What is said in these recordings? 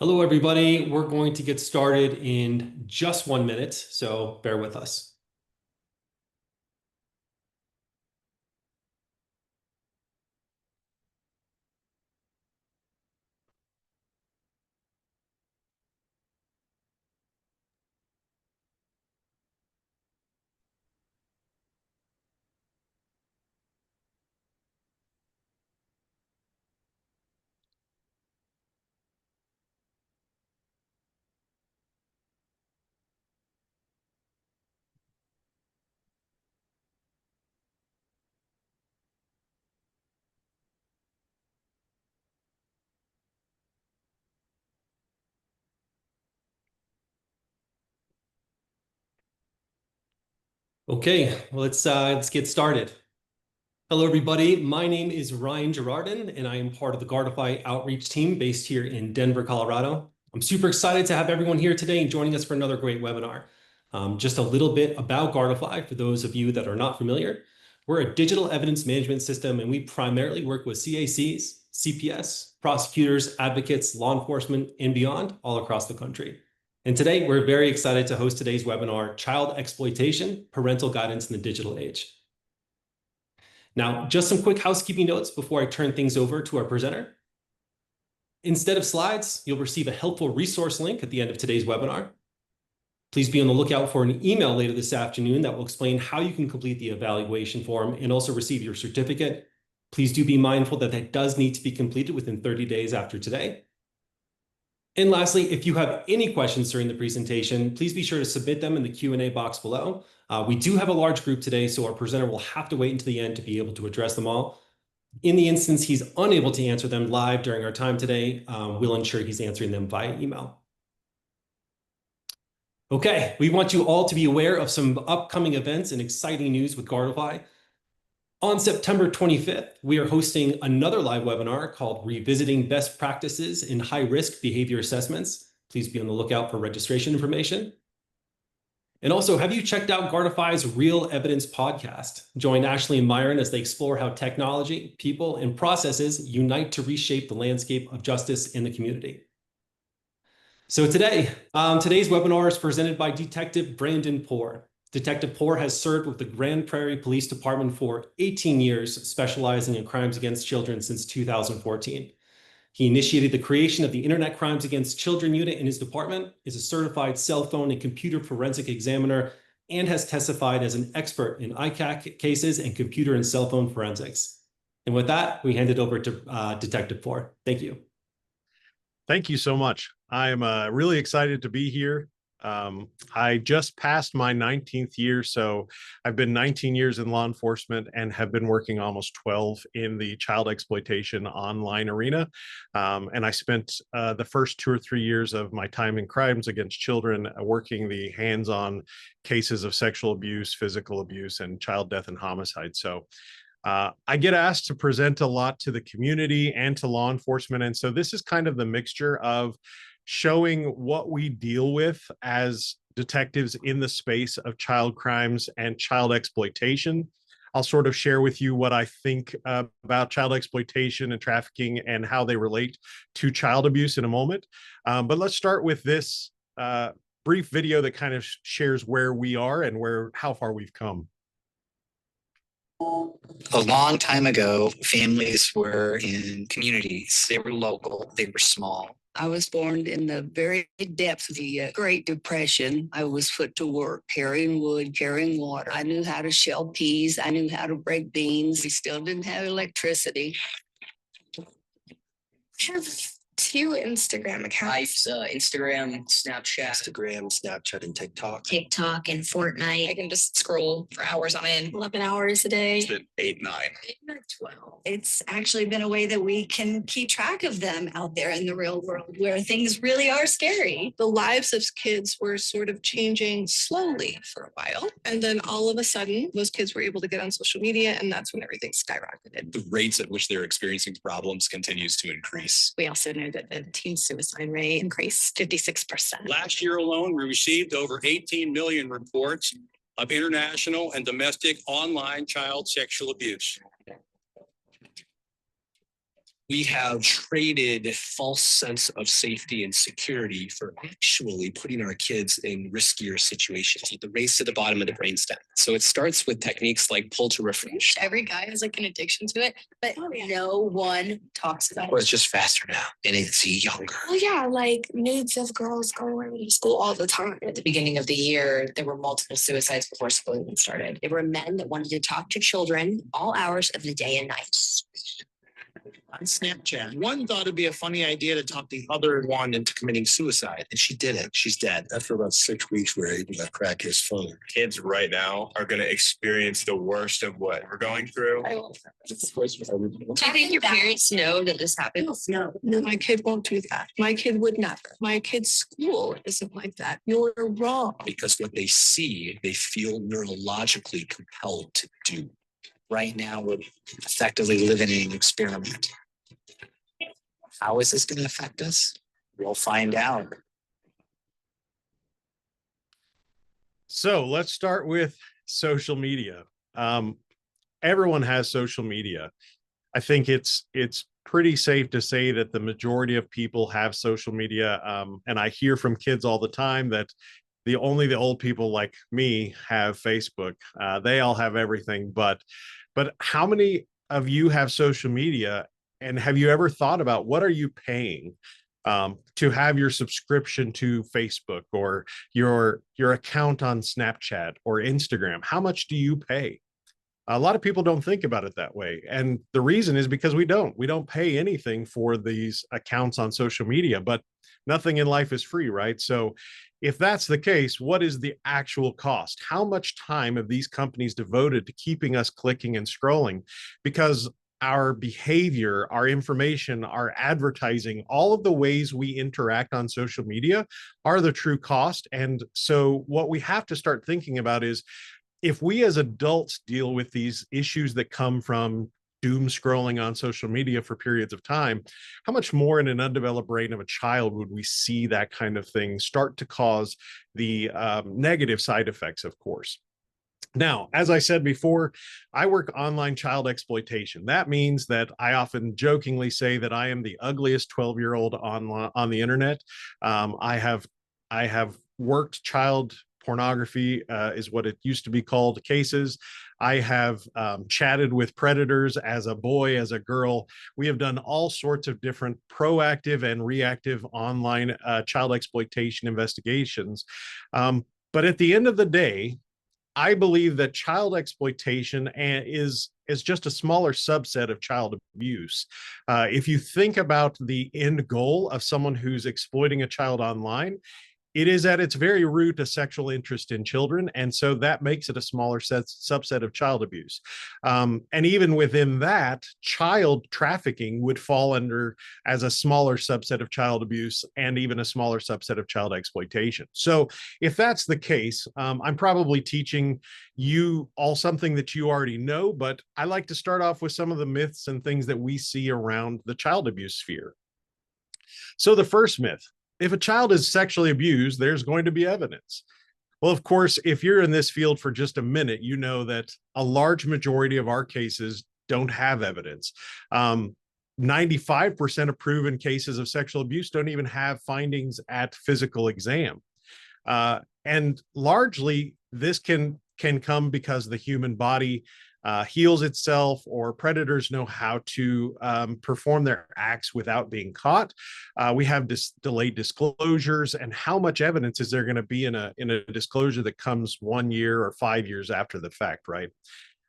Hello, everybody. We're going to get started in just 1 minute, so bear with us. Okay, let's get started. Hello, everybody. My name is Ryan Girardin, and I am part of the Guardify outreach team based here in Denver, Colorado. I'm super excited to have everyone here today and joining us for another great webinar. Just a little bit about Guardify for those of you that are not familiar. We're a digital evidence management system, and we primarily work with CACs, CPS, prosecutors, advocates, law enforcement, and beyond all across the country. And today, we're very excited to host today's webinar, Child Exploitation, Parental Guidance in the Digital Age. Now, just some quick housekeeping notes before I turn things over to our presenter. Instead of slides, you'll receive a helpful resource link at the end of today's webinar. Please be on the lookout for an email later this afternoon that will explain how you can complete the evaluation form and also receive your certificate. Please do be mindful that that does need to be completed within 30 days after today. And lastly, if you have any questions during the presentation, please be sure to submit them in the Q&A box below. We do have a large group today, so our presenter will have to wait until the end to be able to address them all. In the instance he's unable to answer them live during our time today, we'll ensure he's answering them via email. Okay, we want you all to be aware of some upcoming events and exciting news with Guardify. On September 25th, we are hosting another live webinar called Revisiting Best Practices in High-Risk Behavior Assessments. Please be on the lookout for registration information. And also, have you checked out Guardify's Real Evidence podcast? Join Ashley and Myron as they explore how technology, people, and processes unite to reshape the landscape of justice in the community. So today's webinar is presented by Detective Brandon Poor. Detective Poor has served with the Grand Prairie Police Department for 18 years, specializing in crimes against children since 2014. He initiated the creation of the Internet Crimes Against Children Unit in his department, is a certified cell phone and computer forensic examiner, and has testified as an expert in ICAC cases and computer and cell phone forensics. And with that, we hand it over to Detective Poor. Thank you. Thank you so much. I'm really excited to be here. I just passed my 19th year, so I've been 19 years in law enforcement and have been working almost 12 in the child exploitation online arena. And I spent the first 2 or 3 years of my time in crimes against children working the hands-on cases of sexual abuse, physical abuse, and child death and homicide. So I get asked to present a lot to the community and to law enforcement. And so this is kind of the mixture of showing what we deal with as detectives in the space of child crimes and child exploitation. I'll sort of share with you what I think about child exploitation and trafficking and how they relate to child abuse in a moment. But let's start with this brief video that kind of shares where we are and how far we've come. A long time ago, families were in communities. They were local, they were small. I was born in the very depths of the Great Depression. I was put to work carrying wood, carrying water. I knew how to shell peas. I knew how to break beans. We still didn't have electricity. I have 2 Instagram accounts. Instagram, Snapchat, and TikTok. TikTok and Fortnite. I can just scroll for hours on end. 11 hours a day. It's been 8, 9. 12. It's actually been a way that we can keep track of them out there in the real world where things really are scary. The lives of kids were sort of changing slowly for a while. And then all of a sudden, those kids were able to get on social media, and that's when everything skyrocketed. The rates at which they're experiencing problems continues to increase. We also know that the teen suicide rate increased 56%. Last year alone, we received over 18 million reports of international and domestic online child sexual abuse. We have traded false sense of safety and security for actually putting our kids in riskier situations, the race to the bottom of the brainstem. So it starts with techniques like pull to refresh. Every guy has like an addiction to it, but No one talks about Or it's just faster now and it's younger. well, yeah, like nudes of girls going to school all the time. At the beginning of the year, there were multiple suicides before school even started. There were men that wanted to talk to children all hours of the day and night. On Snapchat, one thought it'd be a funny idea to talk the other one into committing suicide, and she didn't. She's dead. After about 6 weeks, we were able to crack his phone. Kids right now are going to experience the worst of what we're going through. Do you think your parents know that this happens? No, my kid won't do that. My kid would never. My kid's school isn't like that. You're wrong. Because what they see, they feel neurologically compelled to do. Right now, we're effectively living in an experiment. How is this going to affect us? We'll find out. So let's start with social media. Everyone has social media. I think it's pretty safe to say that the majority of people have social media. And I hear from kids all the time that only the old people like me have Facebook. They all have everything, but how many of you have social media? And have you ever thought about what are you paying to have your subscription to Facebook or your account on Snapchat or Instagram? How much do you pay? A lot of people don't think about it that way. And the reason is because we don't pay anything for these accounts on social media, but nothing in life is free, right? So if that's the case, what is the actual cost? How much time have these companies devoted to keeping us clicking and scrolling? Because our behavior, our information, our advertising, all of the ways we interact on social media are the true cost. And so what we have to start thinking about is, if we as adults deal with these issues that come from doom scrolling on social media for periods of time, how much more in an undeveloped brain of a child would we see that kind of thing start to cause the negative side effects, of course? Now, as I said before, I work online child exploitation. That means that I often jokingly say that I am the ugliest 12-year-old on the internet. I have worked child pornography, is what it used to be called, cases. I have chatted with predators as a boy, as a girl. We have done all sorts of different proactive and reactive online child exploitation investigations. But at the end of the day, I believe that child exploitation is just a smaller subset of child abuse. If you think about the end goal of someone who's exploiting a child online, it is at its very root a sexual interest in children. And so that makes it a smaller subset of child abuse. And even within that, child trafficking would fall under as a smaller subset of child abuse and even a smaller subset of child exploitation. So if that's the case, I'm probably teaching you all something that you already know, but I like to start off with some of the myths and things that we see around the child abuse sphere. So the first myth: if a child is sexually abused, there's going to be evidence. Well, of course, if you're in this field for just a minute, you know that a large majority of our cases don't have evidence. 95% of proven cases of sexual abuse don't even have findings at physical exam. And largely, this can come because the human body heals itself, or predators know how to perform their acts without being caught. We have delayed disclosures, and how much evidence is there going to be in a disclosure that comes 1 year or 5 years after the fact, right?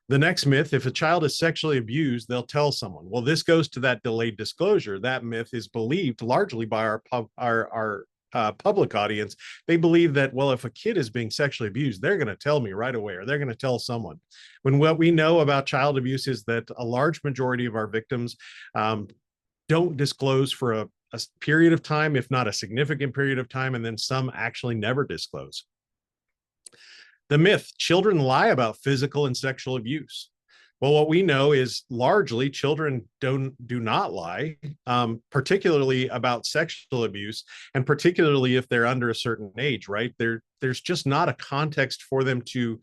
The next myth: if a child is sexually abused, they'll tell someone. Well, this goes to that delayed disclosure. That myth is believed largely by our public audience. They believe that, well, if a kid is being sexually abused, they're going to tell me right away, or they're going to tell someone. When what we know about child abuse is that a large majority of our victims don't disclose for a period of time, if not a significant period of time, and then some actually never disclose. The myth: children lie about physical and sexual abuse. Well, what we know is largely children do not lie, particularly about sexual abuse, and particularly if they're under a certain age, right? There's just not a context for them to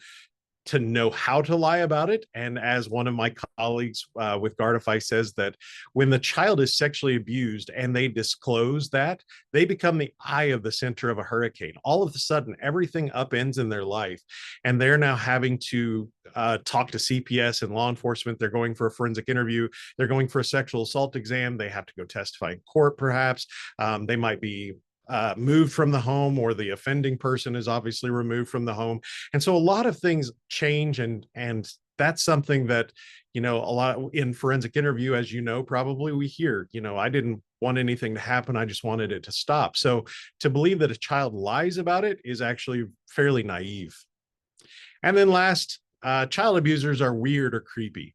to know how to lie about it. And as one of my colleagues with Guardify says, that when the child is sexually abused and they disclose that, they become the eye of the center of a hurricane. All of a sudden, everything upends in their life, and they're now having to talk to CPS and law enforcement. They're going for a forensic interview. They're going for a sexual assault exam. They have to go testify in court, perhaps. They might be moved from the home, or the offending person is obviously removed from the home. And so a lot of things change, and that's something that, a lot in forensic interview, as you know, probably we hear, I didn't want anything to happen. I just wanted it to stop. So to believe that a child lies about it is actually fairly naive. And then last, child abusers are weird or creepy.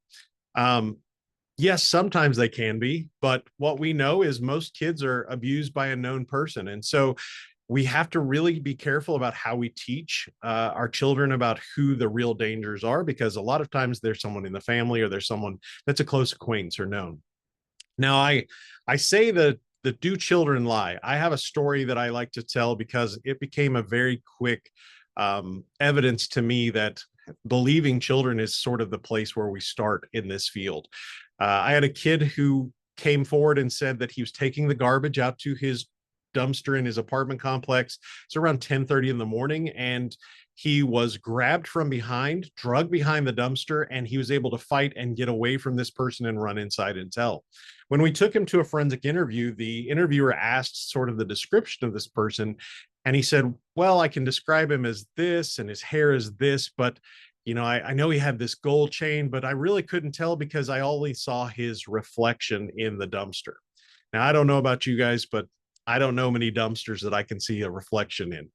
Yes, sometimes they can be, but what we know is most kids are abused by a known person. And so we have to really be careful about how we teach our children about who the real dangers are, because a lot of times there's someone in the family, or there's someone that's a close acquaintance or known. Now, I say that do children lie? I have a story that I like to tell because it became a very quick evidence to me that believing children is sort of the place where we start in this field. I had a kid who came forward and said that he was taking the garbage out to his dumpster in his apartment complex. It's around 10:30 in the morning, and he was grabbed from behind, drugged behind the dumpster, and he was able to fight and get away from this person and run inside and tell. When we took him to a forensic interview, the interviewer asked sort of the description of this person, and he said, well, I can describe him as this, and his hair is this, but I know he had this gold chain, but I really couldn't tell because I only saw his reflection in the dumpster. Now, I don't know about you guys, but I don't know many dumpsters that I can see a reflection in.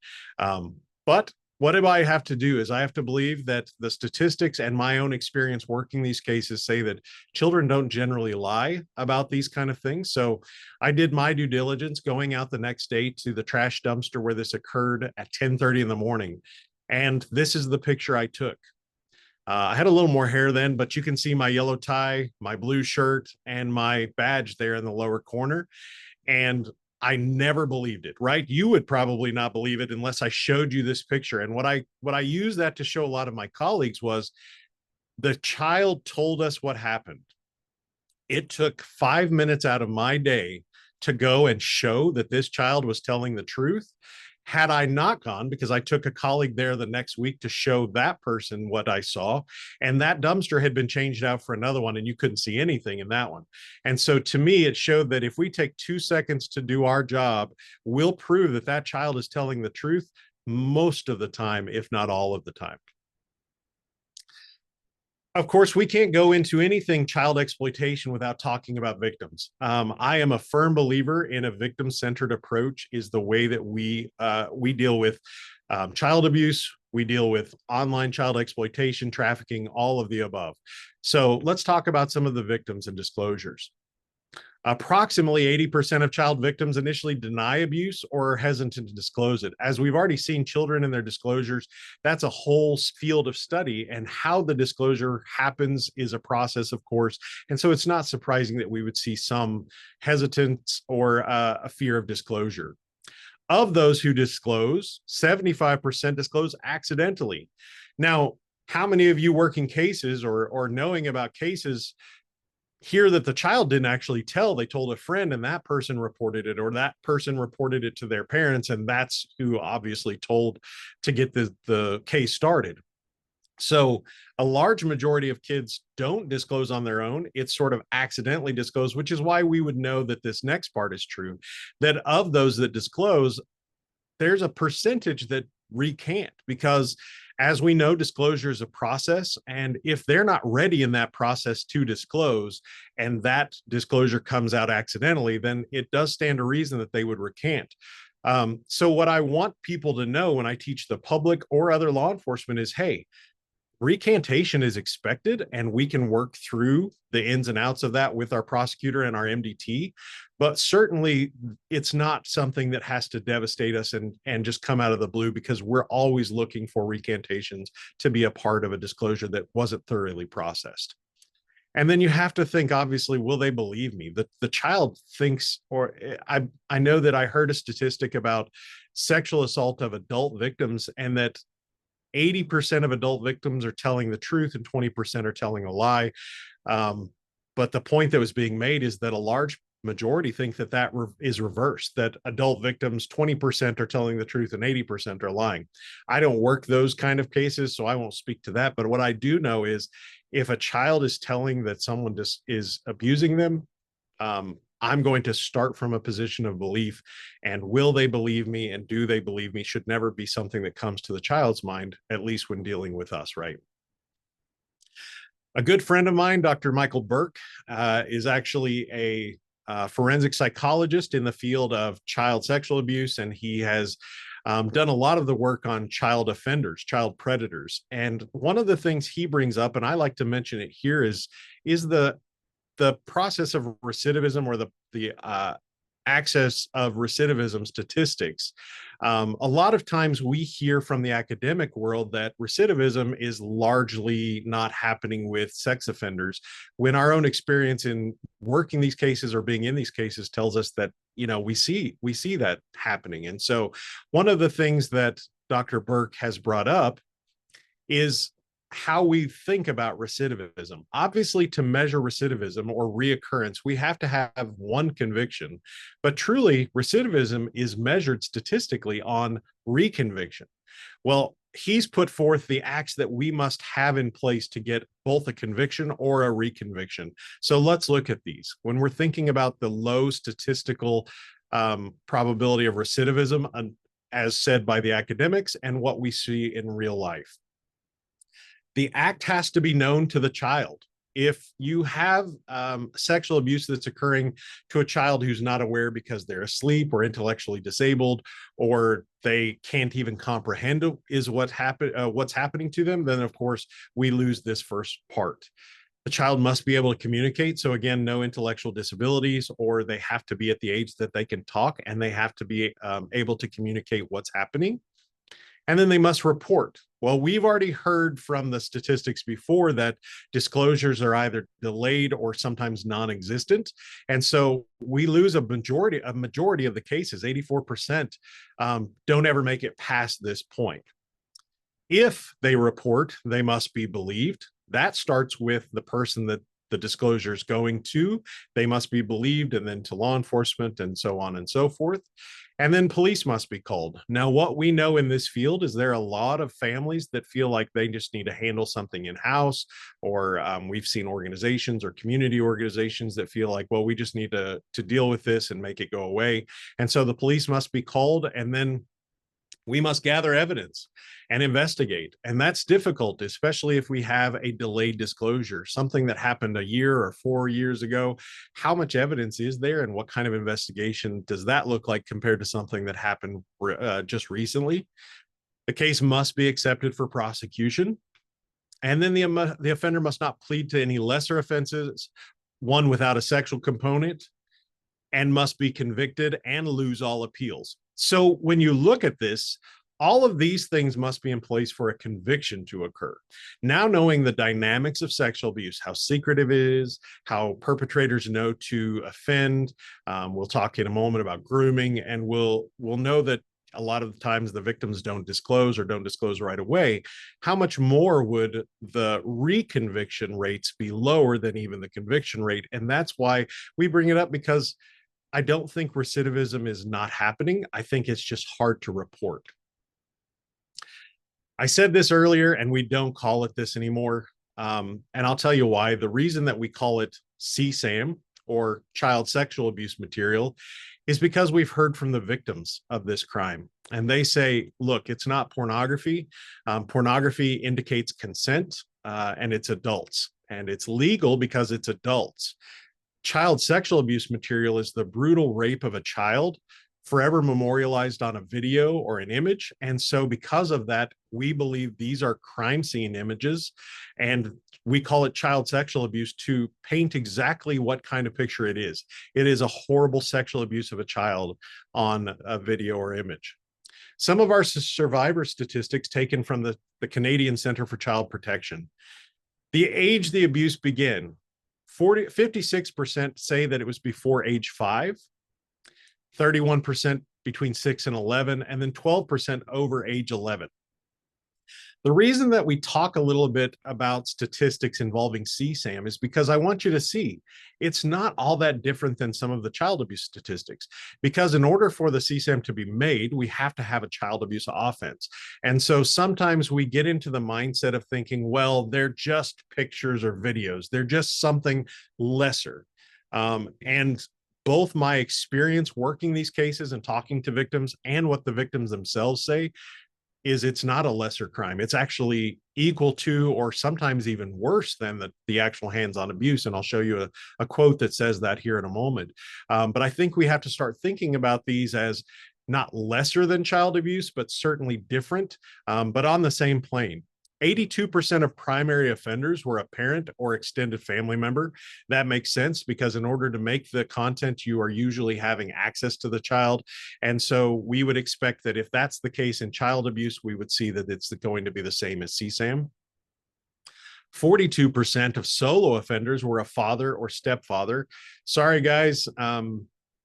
But what do I have to do is I have to believe that the statistics and my own experience working these cases say that children don't generally lie about these kind of things. So I did my due diligence going out the next day to the trash dumpster where this occurred at 10:30 in the morning. And this is the picture I took. I had a little more hair then, but you can see my yellow tie, my blue shirt, and my badge there in the lower corner. And I never believed it, right? You would probably not believe it unless I showed you this picture. And what I used that to show a lot of my colleagues was the child told us what happened. It took 5 minutes out of my day to go and show that this child was telling the truth. Had I not gone, because I took a colleague there the next week to show that person what I saw, and that dumpster had been changed out for another one, and you couldn't see anything in that one. And so to me, it showed that if we take 2 seconds to do our job, we'll prove that that child is telling the truth most of the time, if not all of the time. Of course, we can't go into anything child exploitation without talking about victims. I am a firm believer in a victim-centered approach is the way that we deal with child abuse. We deal with online child exploitation, trafficking, all of the above. So let's talk about some of the victims and disclosures. Approximately 80% of child victims initially deny abuse or are hesitant to disclose it. As we've already seen children in their disclosures, that's a whole field of study, and how the disclosure happens is a process, of course. And so it's not surprising that we would see some hesitance or a fear of disclosure. Of those who disclose, 75% disclose accidentally. Now, how many of you working cases or knowing about cases hear that the child didn't actually tell, they told a friend and that person reported it, or that person reported it to their parents, and that's who obviously told to get the case started? So a large majority of kids don't disclose on their own. It's sort of accidentally disclosed, which is why we would know that this next part is true, that of those that disclose, there's a percentage that recant, because as we know, disclosure is a process. And if they're not ready in that process to disclose, and that disclosure comes out accidentally, then it does stand to reason that they would recant. So what I want people to know when I teach the public or other law enforcement is, hey, recantation is expected, and we can work through the ins and outs of that with our prosecutor and our MDT. But certainly it's not something that has to devastate us and just come out of the blue, because we're always looking for recantations to be a part of a disclosure that wasn't thoroughly processed. And then you have to think, obviously, will they believe me? The child thinks, or I know that I heard a statistic about sexual assault of adult victims, and that 80% of adult victims are telling the truth and 20% are telling a lie. But the point that was being made is that a large majority think that is reversed, that adult victims, 20% are telling the truth and 80% are lying. I don't work those kind of cases, so I won't speak to that. But what I do know is if a child is telling that someone just is abusing them, I'm going to start from a position of belief, and will they believe me and do they believe me should never be something that comes to the child's mind, at least when dealing with us, right? A good friend of mine, Dr. Michael Burke, is actually a forensic psychologist in the field of child sexual abuse, and he has done a lot of the work on child offenders, child predators. And one of the things he brings up, and I like to mention it here, is the process of recidivism, or the access of recidivism statistics. A lot of times we hear from the academic world that recidivism is largely not happening with sex offenders, when our own experience in working these cases or being in these cases tells us that, we see that happening. And so one of the things that Dr. Burke has brought up is how we think about recidivism. Obviously, to measure recidivism or reoccurrence, we have to have one conviction, but truly recidivism is measured statistically on reconviction. Well, he's put forth the acts that we must have in place to get both a conviction or a reconviction. So let's look at these. When we're thinking about the low statistical probability of recidivism, as said by the academics, and what we see in real life. The act has to be known to the child. If you have sexual abuse that's occurring to a child who's not aware because they're asleep or intellectually disabled, or they can't even comprehend what's happening to them, then of course we lose this first part. The child must be able to communicate. So again, no intellectual disabilities, or they have to be at the age that they can talk, and they have to be able to communicate what's happening. And then they must report. Well, we've already heard from the statistics before that disclosures are either delayed or sometimes non-existent. And so we lose a majority of the cases. 84% don't ever make it past this point. If they report, they must be believed. That starts with the person that the disclosure is going to. They must be believed, and then to law enforcement, and so on and so forth. And then police must be called. Now, what we know in this field is there are a lot of families that feel like they just need to handle something in-house, or we've seen organizations or community organizations that feel like, well, we just need to deal with this and make it go away. And so the police must be called, and then we must gather evidence and investigate. And that's difficult, especially if we have a delayed disclosure, something that happened a year or 4 years ago. How much evidence is there, and what kind of investigation does that look like compared to something that happened just recently? The case must be accepted for prosecution. And then the offender must not plead to any lesser offenses, one without a sexual component, and must be convicted and lose all appeals. So when you look at this, all of these things must be in place for a conviction to occur. Now, knowing the dynamics of sexual abuse, how secretive it is, how perpetrators know to offend, we'll talk in a moment about grooming, and we'll know that a lot of the times the victims don't disclose right away. How much more would the reconviction rates be lower than even the conviction rate? And that's why we bring it up, because I don't think recidivism is not happening. I think it's just hard to report. I said this earlier, and we don't call it this anymore. And I'll tell you why. The reason that we call it CSAM, or child sexual abuse material, is because we've heard from the victims of this crime. And they say, look, it's not pornography. Pornography indicates consent, and it's adults. And it's legal because it's adults. Child sexual abuse material is the brutal rape of a child, forever memorialized on a video or an image. And so because of that, we believe these are crime scene images, and we call it child sexual abuse to paint exactly what kind of picture it is. It is a horrible sexual abuse of a child on a video or image. Some of our survivor statistics taken from the Canadian Centre for Child Protection. The age the abuse began, 56% say that it was before age 5, 31% between 6 and 11, and then 12% over age 11. The reason that we talk a little bit about statistics involving CSAM is because I want you to see it's not all that different than some of the child abuse statistics. Because in order for the CSAM to be made, we have to have a child abuse offense. And so sometimes we get into the mindset of thinking, well, they're just pictures or videos, they're just something lesser. And both my experience working these cases and talking to victims and what the victims themselves say is it's not a lesser crime. It's actually equal to, or sometimes even worse than the actual hands-on abuse. And I'll show you a quote that says that here in a moment. But I think we have to start thinking about these as not lesser than child abuse, but certainly different, but on the same plane. 82% of primary offenders were a parent or extended family member. That makes sense because in order to make the content, you are usually having access to the child. And so we would expect that if that's the case in child abuse, we would see that it's going to be the same as CSAM. 42% of solo offenders were a father or stepfather. Sorry, guys.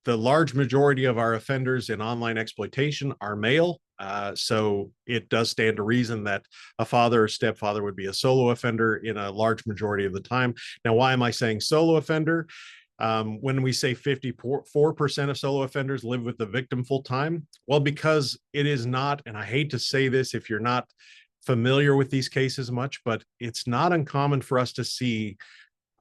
The large majority of our offenders in online exploitation are male. So it does stand to reason that a father or stepfather would be a solo offender in a large majority of the time. Now, why am I saying solo offender? When we say 54% of solo offenders live with the victim full time, well, because it is not, and I hate to say this if you're not familiar with these cases much, but it's not uncommon for us to see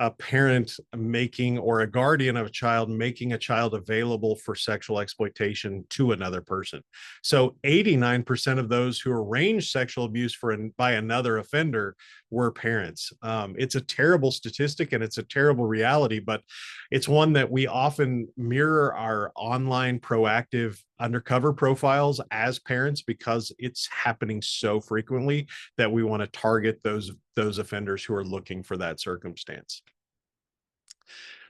a parent making, or a guardian of a child making a child available for sexual exploitation to another person. So 89% of those who arranged sexual abuse by another offender were parents. It's a terrible statistic and it's a terrible reality, but it's one that we often mirror our online proactive undercover profiles as parents because it's happening so frequently that we want to target those offenders who are looking for that circumstance.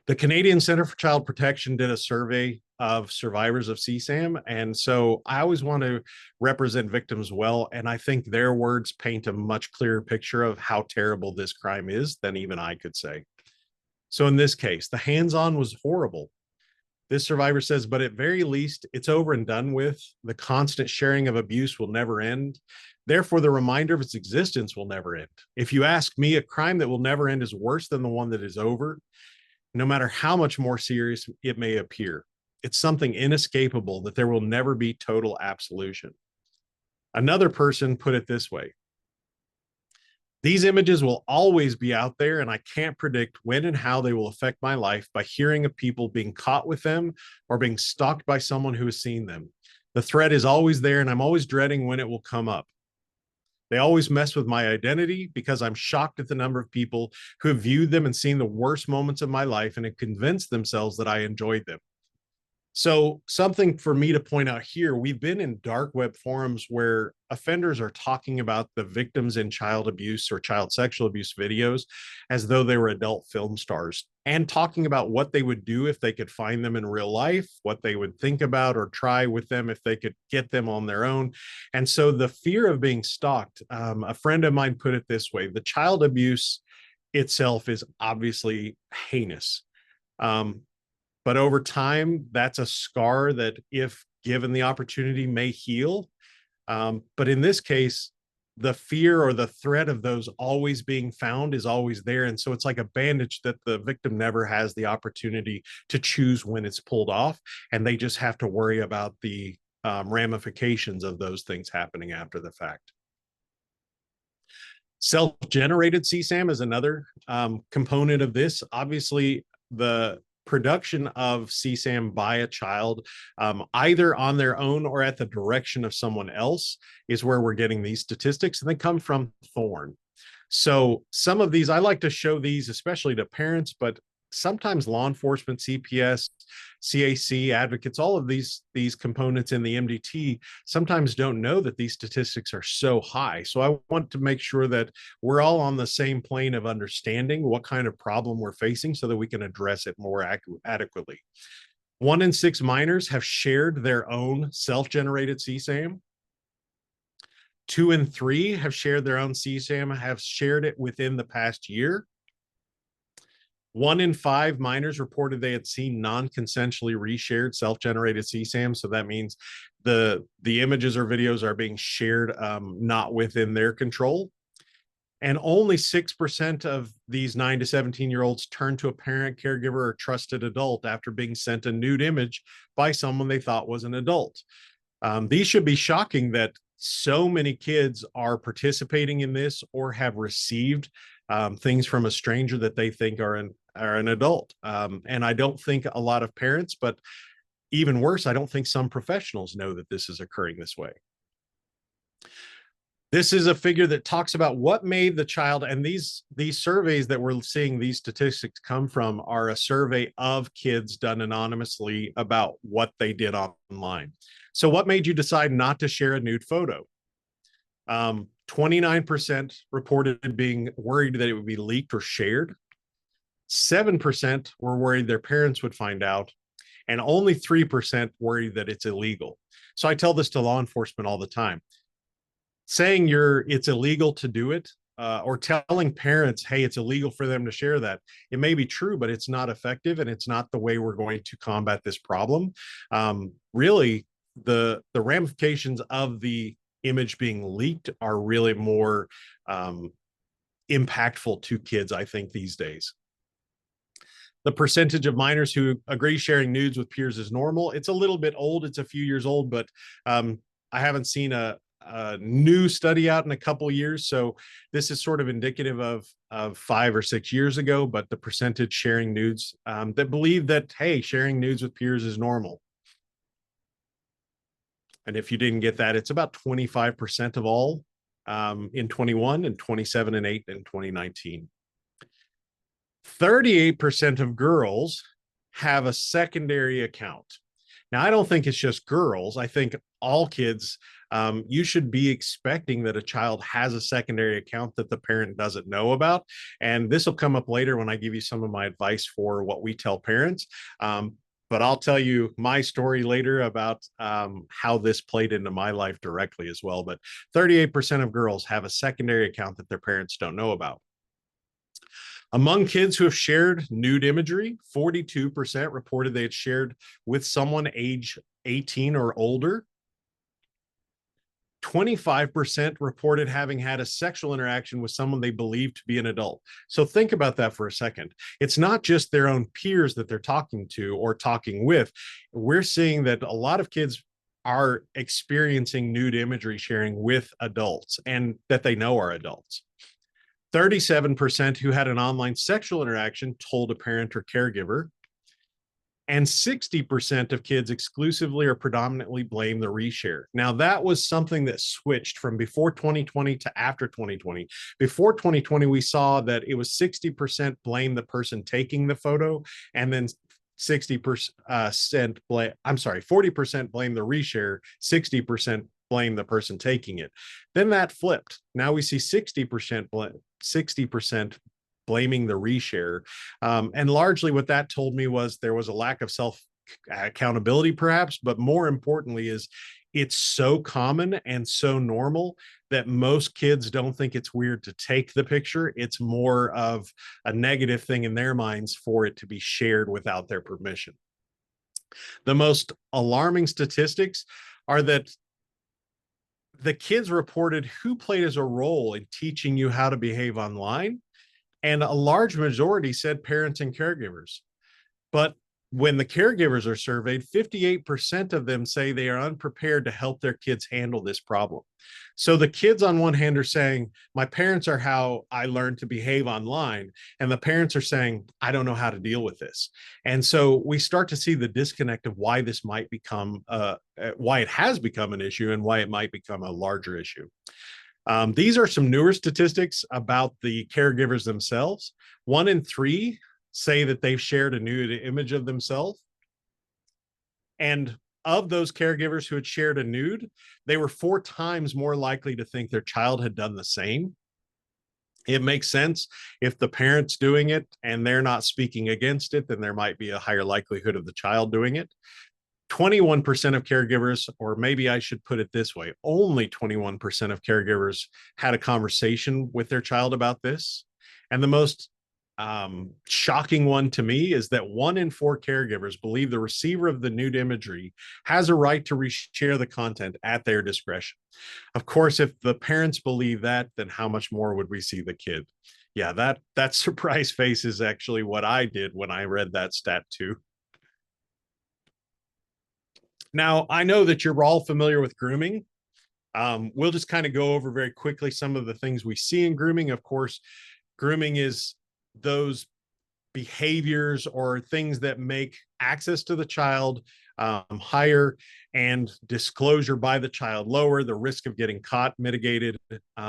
The Canadian Center for Child Protection did a survey of survivors of CSAM. And so I always want to represent victims well. And I think their words paint a much clearer picture of how terrible this crime is than even I could say. So in this case, the hands-on was horrible. This survivor says, but at very least, it's over and done with. The constant sharing of abuse will never end. Therefore, the reminder of its existence will never end. If you ask me, a crime that will never end is worse than the one that is over, no matter how much more serious it may appear. It's something inescapable that there will never be total absolution. Another person put it this way: these images will always be out there, and I can't predict when and how they will affect my life by hearing of people being caught with them or being stalked by someone who has seen them. The threat is always there, and I'm always dreading when it will come up. They always mess with my identity because I'm shocked at the number of people who have viewed them and seen the worst moments of my life and have convinced themselves that I enjoyed them. So something for me to point out here, we've been in dark web forums where offenders are talking about the victims in child abuse or child sexual abuse videos as though they were adult film stars, and talking about what they would do if they could find them in real life, what they would think about or try with them if they could get them on their own. And so the fear of being stalked, a friend of mine put it this way: the child abuse itself is obviously heinous. But over time, that's a scar that, if given the opportunity, may heal. But in this case, the fear or the threat of those always being found is always there. And so it's like a bandage that the victim never has the opportunity to choose when it's pulled off. And they just have to worry about the ramifications of those things happening after the fact. Self-generated CSAM is another component of this. Obviously, the production of CSAM by a child, either on their own or at the direction of someone else, is where we're getting these statistics, and they come from Thorn. So some of these, I like to show these especially to parents, but sometimes law enforcement, CPS, CAC, advocates, all of these components in the MDT sometimes don't know that these statistics are so high. So I want to make sure that we're all on the same plane of understanding what kind of problem we're facing so that we can address it more adequately. 1 in 6 minors have shared their own self-generated CSAM. 2 in 3 have shared their own CSAM, have shared it within the past year. 1 in 5 minors reported they had seen non-consensually reshared self-generated CSAM. So that means the images or videos are being shared not within their control. And only 6% of these 9 to 17-year-olds turn to a parent, caregiver, or trusted adult after being sent a nude image by someone they thought was an adult. These should be shocking that so many kids are participating in this or have received things from a stranger that they think are an adult. And I don't think a lot of parents, but even worse, I don't think some professionals know that this is occurring this way. This is a figure that talks about what made the child, and these surveys that we're seeing these statistics come from are a survey of kids done anonymously about what they did online. So what made you decide not to share a nude photo? 29% reported being worried that it would be leaked or shared. 7% were worried their parents would find out, and only 3% worried that it's illegal. So I tell this to law enforcement all the time. Saying it's illegal to do it, or telling parents, hey, it's illegal for them to share that, it may be true, but it's not effective, and it's not the way we're going to combat this problem. Really, the ramifications of the image being leaked are really more impactful to kids, I think, these days. The percentage of minors who agree sharing nudes with peers is normal. It's a little bit old. It's a few years old, but I haven't seen a new study out in a couple of years. So this is sort of indicative of 5 or 6 years ago, but the percentage sharing nudes that believe that, hey, sharing nudes with peers is normal. And if you didn't get that, it's about 25% of all in 21 and 27 and 8 in 2019. 38% of girls have a secondary account. Now, I don't think it's just girls. I think all kids, you should be expecting that a child has a secondary account that the parent doesn't know about. And this will come up later when I give you some of my advice for what we tell parents. But I'll tell you my story later about how this played into my life directly as well. But 38% of girls have a secondary account that their parents don't know about. Among kids who have shared nude imagery, 42% reported they had shared with someone age 18 or older. 25% reported having had a sexual interaction with someone they believed to be an adult. So think about that for a second. It's not just their own peers that they're talking to or talking with. We're seeing that a lot of kids are experiencing nude imagery sharing with adults and that they know are adults. 37% who had an online sexual interaction told a parent or caregiver, and 60% of kids exclusively or predominantly blame the reshare. Now, that was something that switched from before 2020 to after 2020. Before 2020, we saw that it was 60% blame the person taking the photo, and then 40% blame the reshare, 60% blame the person taking it. Then that flipped. Now we see 60% blaming the reshare. And largely what that told me was there was a lack of self accountability perhaps, but more importantly is it's so common and so normal that most kids don't think it's weird to take the picture. It's more of a negative thing in their minds for it to be shared without their permission. The most alarming statistics are that the kids reported who played as a role in teaching you how to behave online, and a large majority said parents and caregivers. But when the caregivers are surveyed, 58% of them say they are unprepared to help their kids handle this problem. So the kids on one hand are saying, my parents are how I learned to behave online. And the parents are saying, I don't know how to deal with this. And so we start to see the disconnect of why this might become, why it has become an issue and why it might become a larger issue. These are some newer statistics about the caregivers themselves. 1 in 3 say that they've shared a nude image of themselves. And of those caregivers who had shared a nude, they were 4 times more likely to think their child had done the same. It makes sense. If the parent's doing it and they're not speaking against it, then there might be a higher likelihood of the child doing it. 21% of caregivers, or maybe I should put it this way, only 21% of caregivers had a conversation with their child about this. And the most shocking one to me is that 1 in 4 caregivers believe the receiver of the nude imagery has a right to reshare the content at their discretion. Of course, if the parents believe that, then how much more would we see the kid? Yeah, that surprise face is actually what I did when I read that stat too. Now, I know that you're all familiar with grooming. We'll just kind of go over very quickly some of the things we see in grooming. Of course, grooming is those behaviors or things that make access to the child higher and disclosure by the child lower, the risk of getting caught mitigated.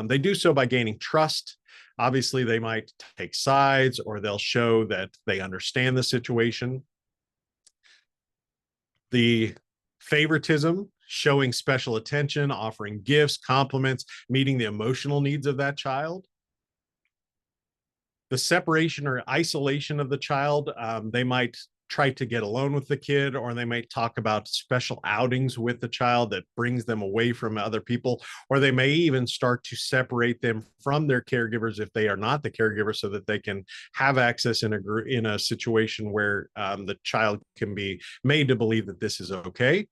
They do so by gaining trust. Obviously, they might take sides or they'll show that they understand the situation. The favoritism, showing special attention, offering gifts, compliments, meeting the emotional needs of that child. The separation or isolation of the child, they might try to get alone with the kid, or they might talk about special outings with the child that brings them away from other people, or they may even start to separate them from their caregivers if they are not the caregiver, so that they can have access in a situation where the child can be made to believe that this is okay.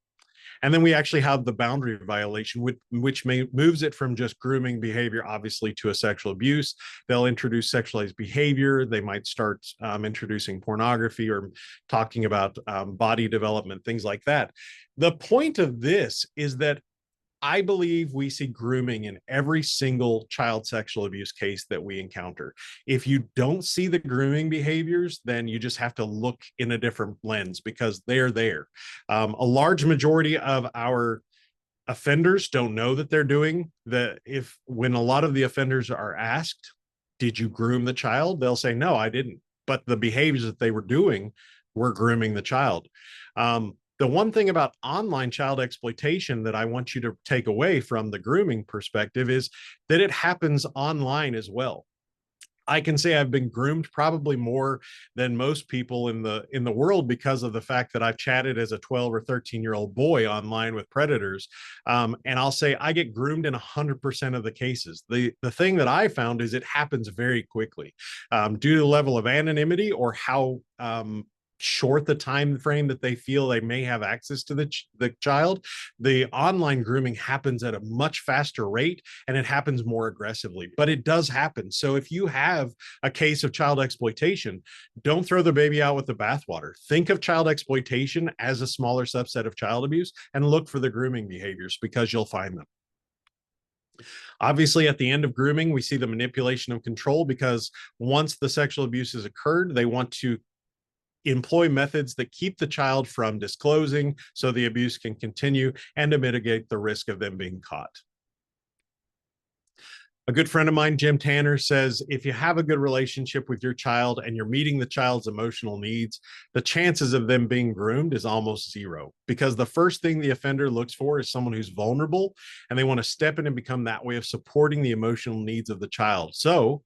And then we actually have the boundary violation, which moves it from just grooming behavior, obviously, to a sexual abuse. They'll introduce sexualized behavior. They might start introducing pornography or talking about body development, things like that. The point of this is that I believe we see grooming in every single child sexual abuse case that we encounter. If you don't see the grooming behaviors, then you just have to look in a different lens, because they're there. A large majority of our offenders don't know that they're doing that. When a lot of the offenders are asked, did you groom the child? They'll say, no, I didn't. But the behaviors that they were doing were grooming the child. The one thing about online child exploitation that I want you to take away from the grooming perspective is that it happens online as well. I can say I've been groomed probably more than most people in the world, because of the fact that I've chatted as a 12 or 13-year-old boy online with predators. And I'll say I get groomed in 100% of the cases. The thing that I found is it happens very quickly, due to the level of anonymity or how short the time frame that they feel they may have access to the child. The online grooming happens at a much faster rate, and it happens more aggressively, but it does happen. So if you have a case of child exploitation, don't throw the baby out with the bathwater. Think of child exploitation as a smaller subset of child abuse and look for the grooming behaviors, because you'll find them. Obviously, at the end of grooming, we see the manipulation of control, because once the sexual abuse has occurred, they want to employ methods that keep the child from disclosing so the abuse can continue, and to mitigate the risk of them being caught. A good friend of mine, Jim Tanner, says if you have a good relationship with your child and you're meeting the child's emotional needs, the chances of them being groomed is almost zero, because the first thing the offender looks for is someone who's vulnerable, and they want to step in and become that way of supporting the emotional needs of the child. So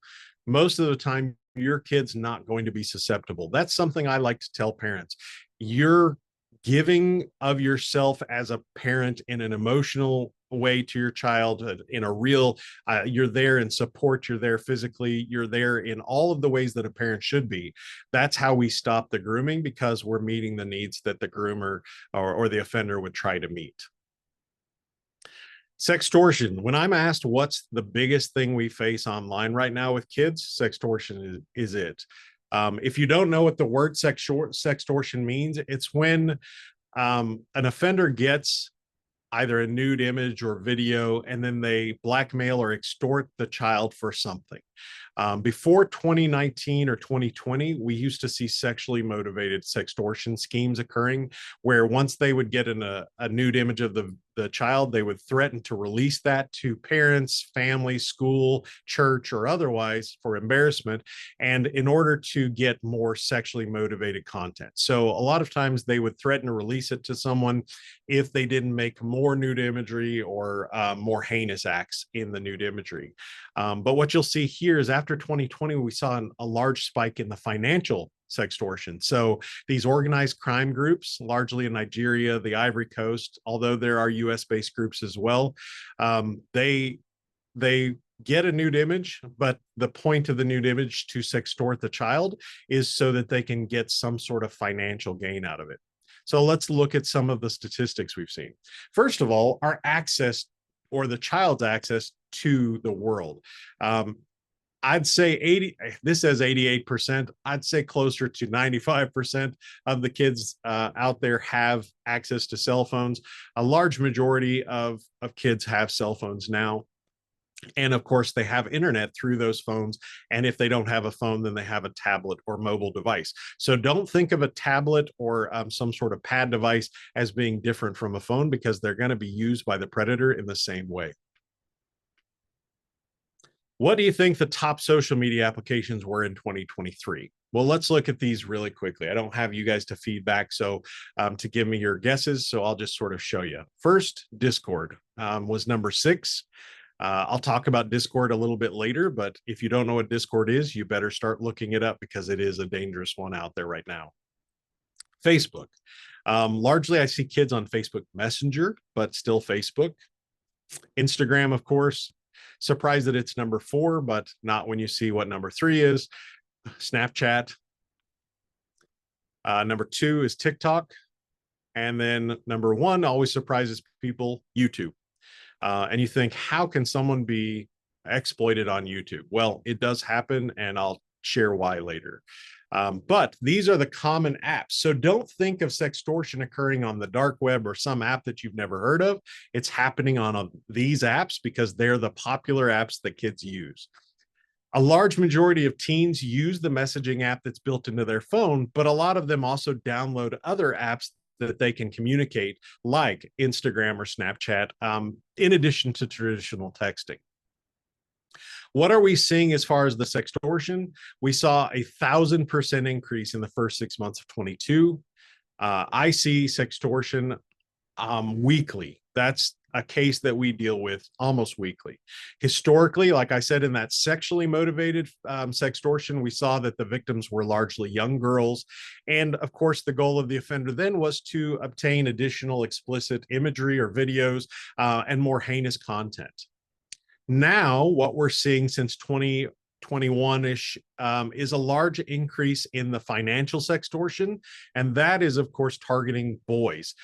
most of the time, your kid's not going to be susceptible. That's something I like to tell parents. You're giving of yourself as a parent in an emotional way to your child, in a real, you're there in support, you're there physically, you're there in all of the ways that a parent should be. That's how we stop the grooming, because we're meeting the needs that the groomer or the offender would try to meet. Sextortion. When I'm asked what's the biggest thing we face online right now with kids, sextortion is it. If you don't know what the word sextortion means, it's when an offender gets either a nude image or video, and then they blackmail or extort the child for something. Before 2019 or 2020, we used to see sexually motivated sextortion schemes occurring, where once they would get a nude image of the child, they would threaten to release that to parents, family, school, church, or otherwise for embarrassment, and in order to get more sexually motivated content. So a lot of times they would threaten to release it to someone if they didn't make more nude imagery or more heinous acts in the nude imagery. But what you'll see here is after 2020, we saw a large spike in the financial sextortion. So these organized crime groups, largely in Nigeria, the Ivory Coast, although there are US-based groups as well, they get a nude image, but the point of the nude image to sextort the child is so that they can get some sort of financial gain out of it. So let's look at some of the statistics we've seen. First of all, our access, or the child's access to the world. I'd say 80, this says 88%. I'd say closer to 95% of the kids out there have access to cell phones. A large majority of kids have cell phones now. And of course, they have internet through those phones. And if they don't have a phone, then they have a tablet or mobile device. So don't think of a tablet or some sort of pad device as being different from a phone, because they're going to be used by the predator in the same way. What do you think the top social media applications were in 2023? Well, let's look at these really quickly. I don't have you guys to feedback, so to give me your guesses, so I'll just sort of show you. First, Discord was number 6. I'll talk about Discord a little bit later, but if you don't know what Discord is, you better start looking it up, because it is a dangerous one out there right now. Facebook. Largely, I see kids on Facebook Messenger, but still Facebook. Instagram, of course. Surprised that it's number 4, but not when you see what number 3 is. Snapchat. Number 2 is TikTok. And then number 1 always surprises people, YouTube. And you think, how can someone be exploited on YouTube? Well, it does happen, and I'll share why later. But these are the common apps. So don't think of sextortion occurring on the dark web or some app that you've never heard of. It's happening on these apps because they're the popular apps that kids use. A large majority of teens use the messaging app that's built into their phone, but a lot of them also download other apps that they can communicate, like Instagram or Snapchat, in addition to traditional texting. What are we seeing as far as the sextortion? We saw a 1,000% increase in the first 6 months of 22. I see sextortion weekly. That's a case that we deal with almost weekly. Historically, like I said, in that sexually motivated sextortion, we saw that the victims were largely young girls. And of course, the goal of the offender then was to obtain additional explicit imagery or videos and more heinous content. Now, what we're seeing since 2021-ish is a large increase in the financial sextortion, and that is, of course, targeting boys.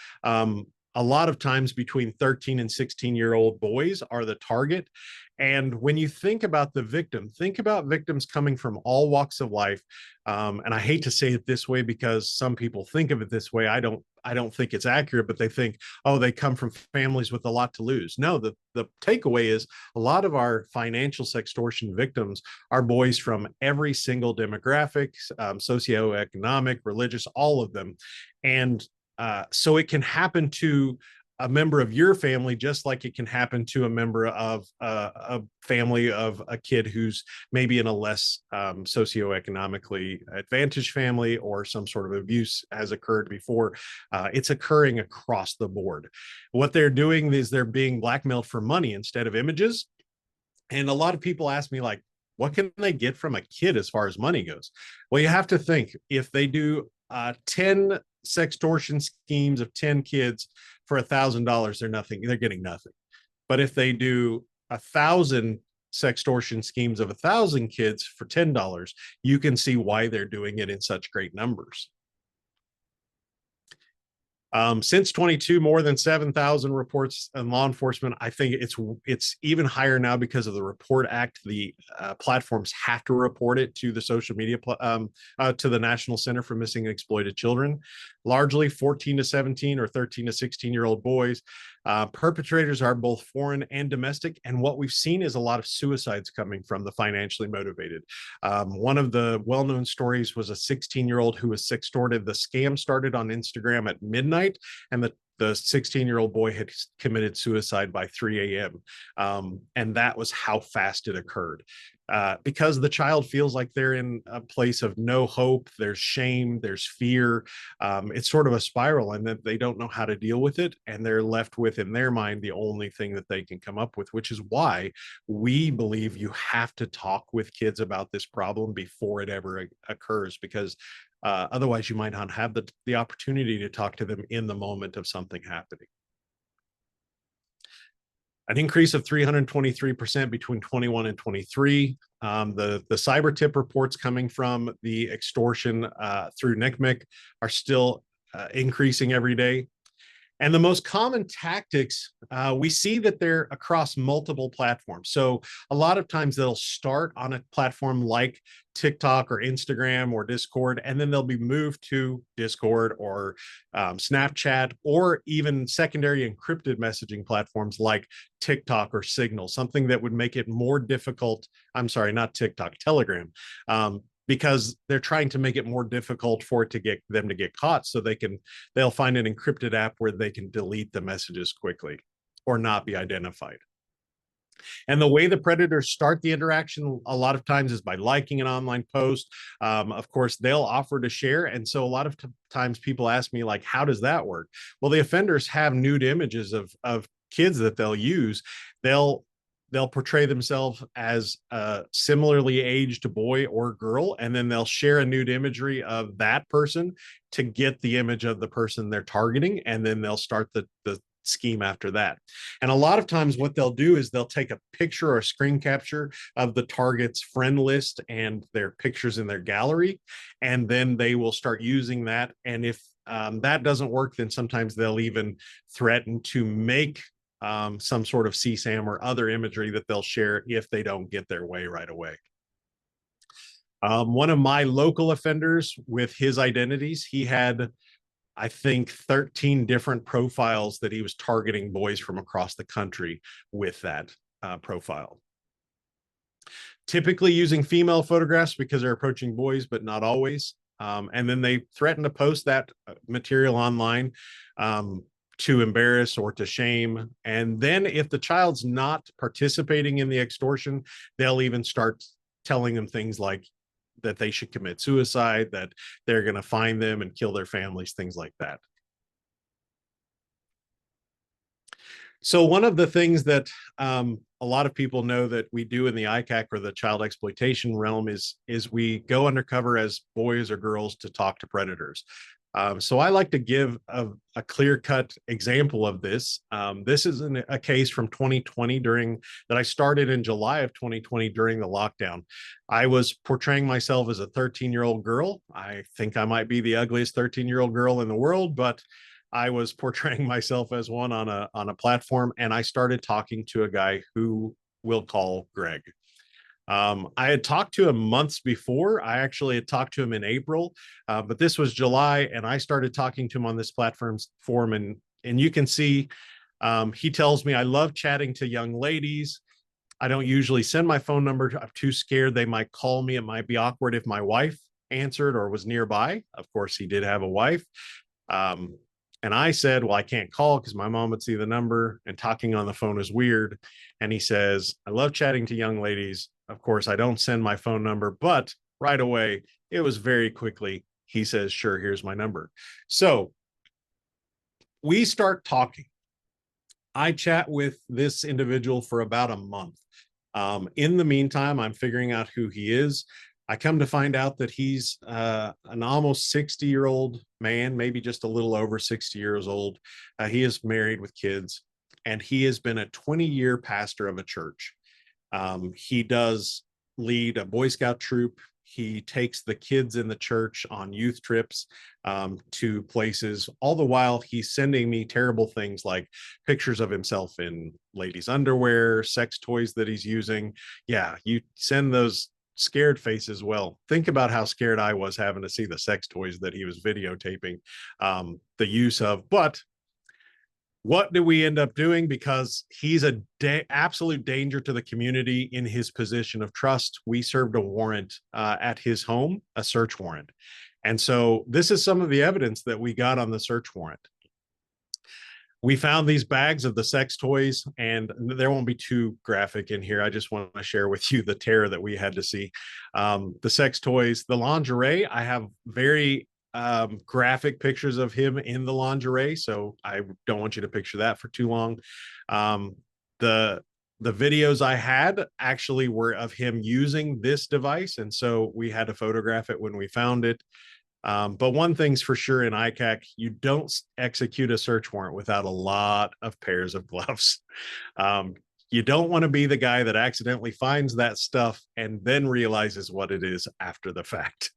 A lot of times between 13 and 16-year-old boys are the target. And when you think about the victim, think about victims coming from all walks of life. And I hate to say it this way because some people think of it this way. I don't think it's accurate, but they think, oh, they come from families with a lot to lose. No, the takeaway is a lot of our financial sextortion victims are boys from every single demographic, socioeconomic, religious, all of them. And so it can happen to a member of your family, just like it can happen to a member of a family of a kid who's maybe in a less socioeconomically advantaged family, or some sort of abuse has occurred before. It's occurring across the board. What they're doing is they're being blackmailed for money instead of images. And a lot of people ask me, like, what can they get from a kid as far as money goes? Well, you have to think, if they do 10 sextortion schemes of 10 kids for $1,000, they're getting nothing. But if they do 1,000 sextortion schemes of 1,000 kids for $10, you can see why they're doing it in such great numbers. Since 22, more than 7,000 reports in law enforcement. I think it's even higher now because of the Report Act. The platforms have to report it to the social media, to the National Center for Missing and Exploited Children. Largely 14 to 17 or 13 to 16-year-old boys. Perpetrators are both foreign and domestic. And what we've seen is a lot of suicides coming from the financially motivated. One of the well-known stories was a 16-year-old who was sextorted. The scam started on Instagram at midnight, and the 16-year-old boy had committed suicide by 3 a.m. And that was how fast it occurred. Because the child feels like they're in a place of no hope, there's shame, there's fear. It's sort of a spiral, and that they don't know how to deal with it. And they're left with, in their mind, the only thing that they can come up with, which is why we believe you have to talk with kids about this problem before it ever occurs, because otherwise you might not have the opportunity to talk to them in the moment of something happening. an increase of 323% between 21 and 23. The cyber tip reports coming from the extortion through NCMEC are still increasing every day. And the most common tactics, we see that they're across multiple platforms. So a lot of times they'll start on a platform like TikTok or Instagram or Discord, and then they'll be moved to Discord or Snapchat, or even secondary encrypted messaging platforms like TikTok or Signal, something that would make it more difficult. I'm sorry, not TikTok, Telegram. Because they're trying to make it more difficult for it to get them to get caught, so they'll find an encrypted app where they can delete the messages quickly or not be identified. And the way the predators start the interaction a lot of times is by liking an online post. Of course, they'll offer to share. And so a lot of times people ask me, like, how does that work? Well, the offenders have nude images of kids that they'll use. They'll portray themselves as a similarly aged boy or girl, and then they'll share a nude imagery of that person to get the image of the person they're targeting, and then they'll start the scheme after that. And a lot of times what they'll do is they'll take a picture or a screen capture of the target's friend list and their pictures in their gallery, and then they will start using that. And if that doesn't work, then sometimes they'll even threaten to make some sort of CSAM or other imagery that they'll share if they don't get their way right away. One of my local offenders, with his identities, he had, I think, 13 different profiles that he was targeting boys from across the country with that profile. Typically using female photographs because they're approaching boys, but not always. And then they threaten to post that material online to embarrass or to shame. And then if the child's not participating in the extortion, they'll even start telling them things like that they should commit suicide, that they're going to find them and kill their families, things like that. So one of the things that a lot of people know that we do in the ICAC or the child exploitation realm is we go undercover as boys or girls to talk to predators. So I like to give a clear-cut example of this. This is a case from 2020 that I started in July of 2020 during the lockdown. I was portraying myself as a 13-year-old girl. I think I might be the ugliest 13-year-old girl in the world, but I was portraying myself as one on a platform, and I started talking to a guy who we'll call Greg. I had talked to him months before. I actually had talked to him in April, but this was July, and I started talking to him on this platform, and you can see he tells me, I love chatting to young ladies. I don't usually send my phone number. I'm too scared they might call me. It might be awkward if my wife answered or was nearby. Of course, he did have a wife. And I said, well, I can't call because my mom would see the number, and talking on the phone is weird. And he says, I love chatting to young ladies. Of course, I don't send my phone number, but right away, it was very quickly. He says, sure, here's my number. So we start talking. I chat with this individual for about a month. In the meantime, I'm figuring out who he is. I come to find out that he's an almost 60-year-old man, maybe just a little over 60 years old. He is married with kids, and he has been a 20-year pastor of a church. He does lead a Boy Scout troop. He takes the kids in the church on youth trips to places. All the while, he's sending me terrible things like pictures of himself in ladies' underwear, sex toys that he's using. Yeah, you send those scared faces. Well, think about how scared I was having to see the sex toys that he was videotaping the use of. But what do we end up doing? Because he's an absolute danger to the community in his position of trust, we served a warrant at his home, a search warrant. And so this is some of the evidence that we got on the search warrant. We found these bags of the sex toys, and there won't be too graphic in here. I just want to share with you the terror that we had to see. The sex toys, the lingerie, I have very graphic pictures of him in the lingerie, so I don't want you to picture that for too long. The videos I had actually were of him using this device, and so we had to photograph it when we found it. But one thing's for sure in ICAC, you don't execute a search warrant without a lot of pairs of gloves. You don't want to be the guy that accidentally finds that stuff and then realizes what it is after the fact.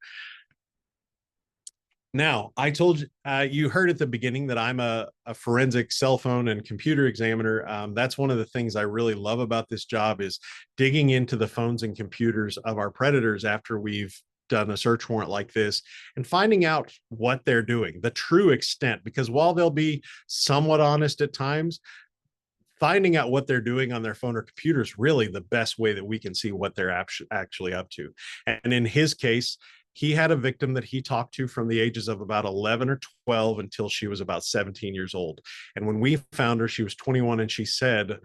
Now, I told you, you heard at the beginning that I'm a forensic cell phone and computer examiner. That's one of the things I really love about this job is digging into the phones and computers of our predators after we've done a search warrant like this and finding out what they're doing, the true extent, because while they'll be somewhat honest at times, finding out what they're doing on their phone or computer is really the best way that we can see what they're actually up to. And in his case, he had a victim that he talked to from the ages of about 11 or 12 until she was about 17 years old. And when we found her, she was 21, and she said,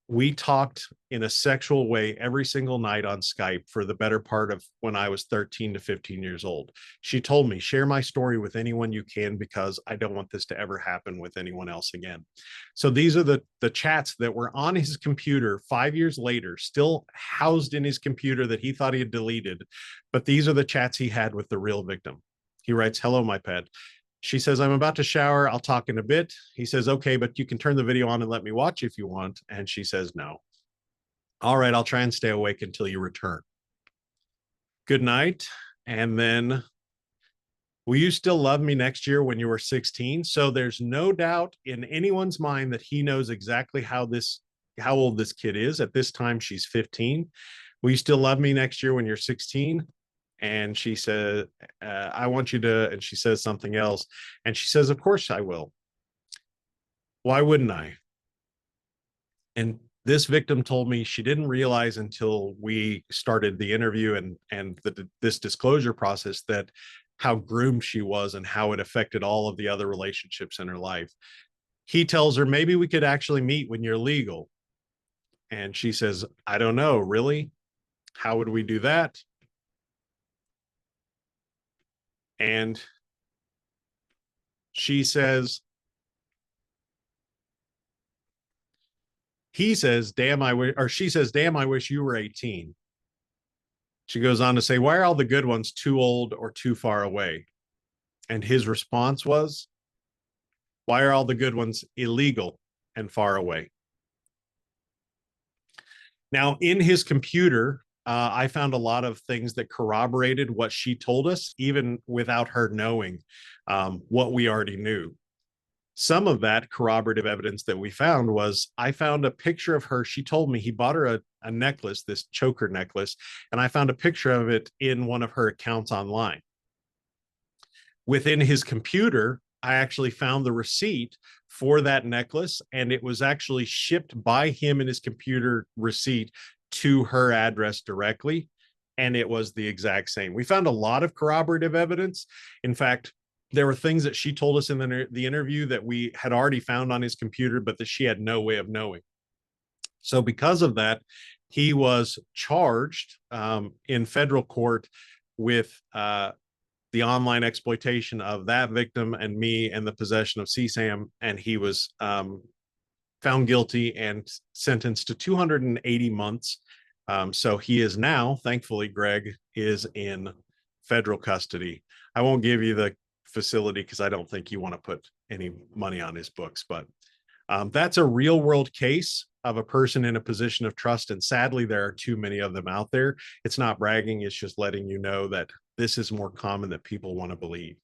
we talked in a sexual way every single night on Skype for the better part of when I was 13 to 15 years old. She told me, share my story with anyone you can because I don't want this to ever happen with anyone else again. So these are the chats that were on his computer 5 years later, still housed in his computer that he thought he had deleted. But these are the chats he had with the real victim. He writes, hello, my pet. She says, I'm about to shower. I'll talk in a bit. He says, okay, but you can turn the video on and let me watch if you want. And she says, no. All right, I'll try and stay awake until you return. Good night. And then, will you still love me next year when you were 16? So there's no doubt in anyone's mind that he knows exactly how old this kid is. At this time, she's 15. Will you still love me next year when you're 16? And she said, I want you to, and she says something else. And she says, of course I will. Why wouldn't I? And this victim told me she didn't realize until we started the interview and this disclosure process that how groomed she was and how it affected all of the other relationships in her life. He tells her, maybe we could actually meet when you're legal. And she says, I don't know, really? How would we do that? And she says, he says, damn, I wish, or she says, damn, I wish you were 18. She goes on to say, why are all the good ones too old or too far away? And his response was, why are all the good ones illegal and far away? Now, in his computer, I found a lot of things that corroborated what she told us, even without her knowing what we already knew. Some of that corroborative evidence that we found was, I found a picture of her. She told me he bought her a necklace, this choker necklace, and I found a picture of it in one of her accounts online. Within his computer, I actually found the receipt for that necklace, and it was actually shipped by him in his computer receipt to her address directly, and it was the exact same. We found a lot of corroborative evidence. In fact, there were things that she told us in the interview that we had already found on his computer, but that she had no way of knowing. So because of that, he was charged in federal court with the online exploitation of that victim and me and the possession of CSAM, and he was found guilty and sentenced to 280 months. So he is now, thankfully, Greg is in federal custody. I won't give you the facility because I don't think you want to put any money on his books, but that's a real world case of a person in a position of trust. And sadly, there are too many of them out there. It's not bragging. It's just letting you know that this is more common than people want to believe.